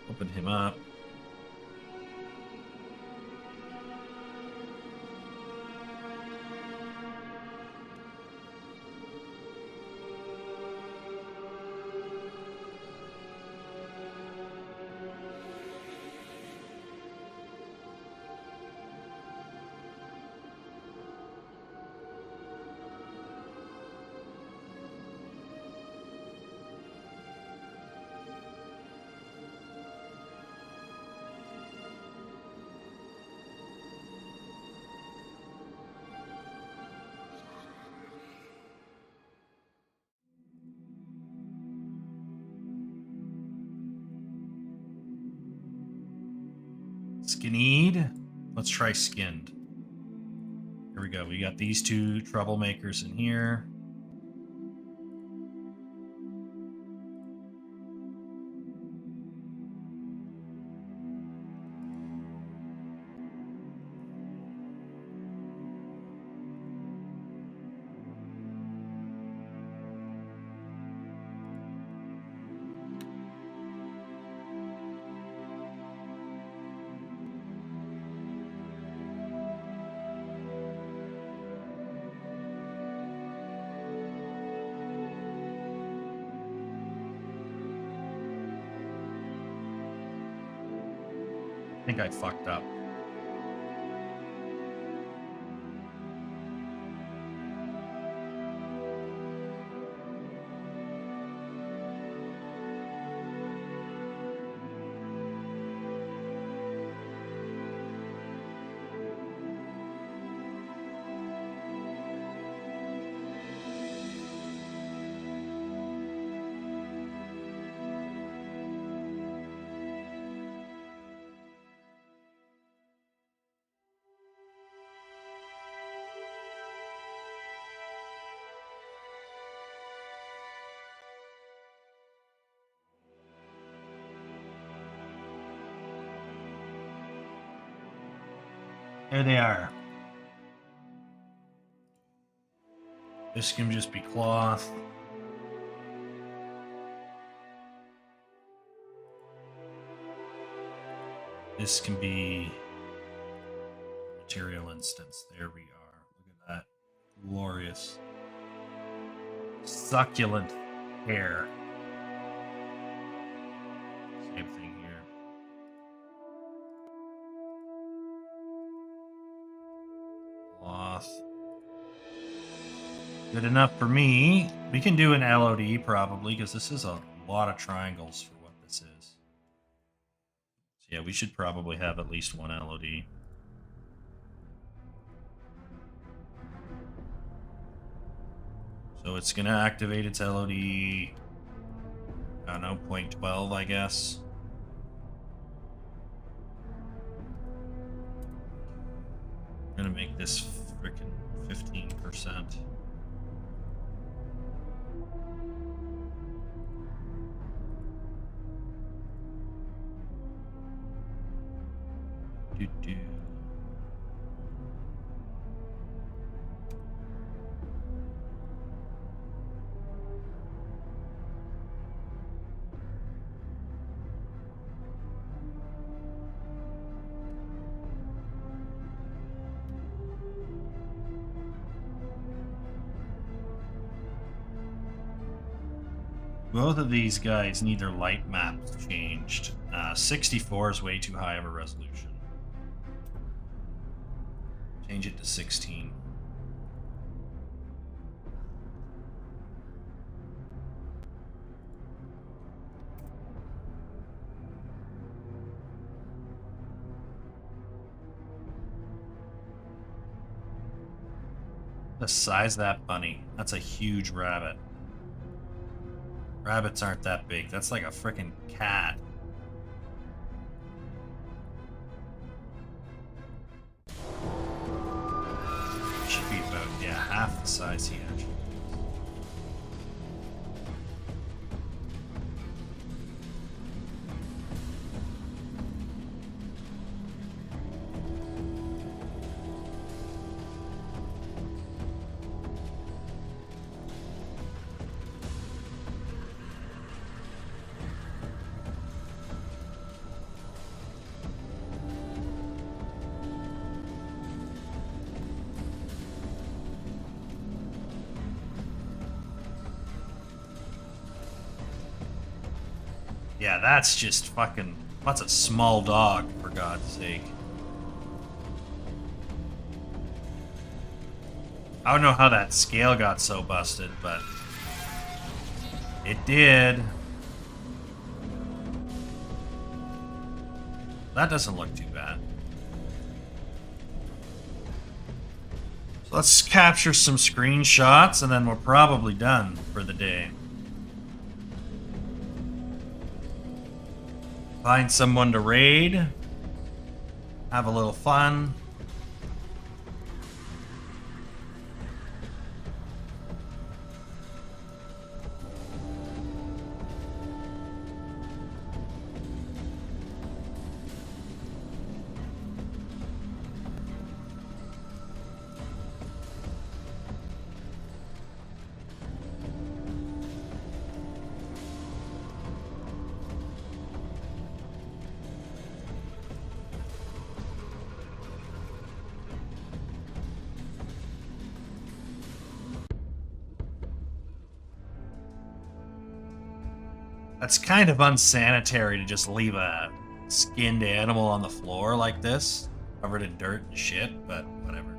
Open him up. Skinned. Let's try skinned. Here we go. We got these two troublemakers in here. I think I fucked up. There they are. This can just be cloth. This can be material instance. There we are. Look at that. Glorious. Succulent hair. Same thing here. Cloth. Good enough for me. We can do an LOD probably, because this is a lot of triangles for what this is. So yeah, we should probably have at least one LOD. So it's going to activate its LOD, I don't know, 0.12, I guess. I'm going to make this frickin' 15%. Do. Both of these guys need their light maps changed. 64 is way too high of a resolution. Change it to 16. The size of that bunny. That's a huge rabbit. Rabbits aren't that big. That's like a frickin' cat. Should be about, yeah, half the size he actually is. Yeah, that's just fucking... That's a small dog, for God's sake. I don't know how that scale got so busted, but... it did. That doesn't look too bad. So let's capture some screenshots, and then we're probably done for the day. Find someone to raid. have a little fun. That's kind of unsanitary to just leave a skinned animal on the floor like this, covered in dirt and shit, but whatever.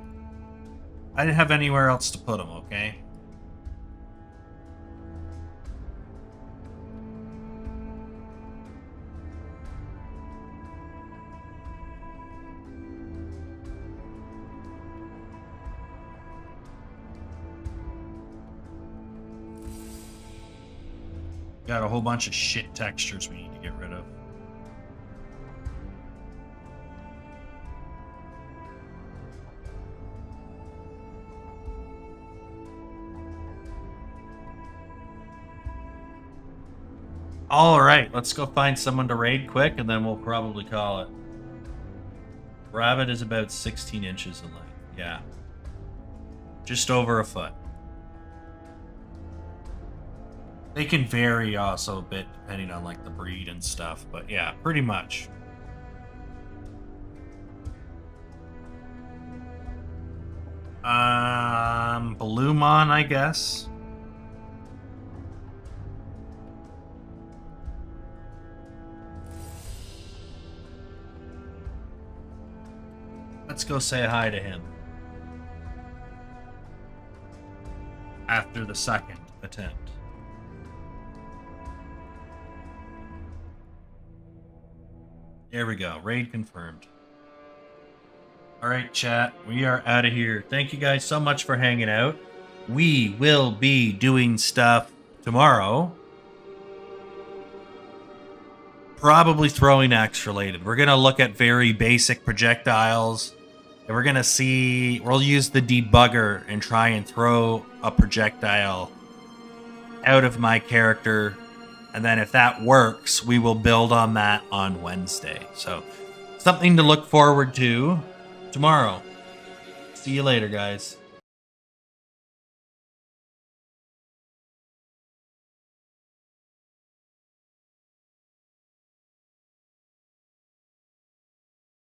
I didn't have anywhere else to put them, okay? Got a whole bunch of shit textures we need to get rid of. Alright, let's go find someone to raid quick, and then we'll probably call it. Rabbit is about 16 inches in length. Yeah. Just over a foot. They can vary also a bit depending on like the breed and stuff, but yeah, pretty much. Balloomon, I guess. Let's go say hi to him. After the second attempt. There we go. Raid confirmed. Alright, chat. We are out of here. Thank you guys so much for hanging out. We will be doing stuff tomorrow. Probably throwing axe related. We're going to look at very basic projectiles. And we're going to see... We'll use the debugger and try and throw a projectile out of my character. And then if that works, we will build on that on Wednesday. So, something to look forward to tomorrow. See you later, guys.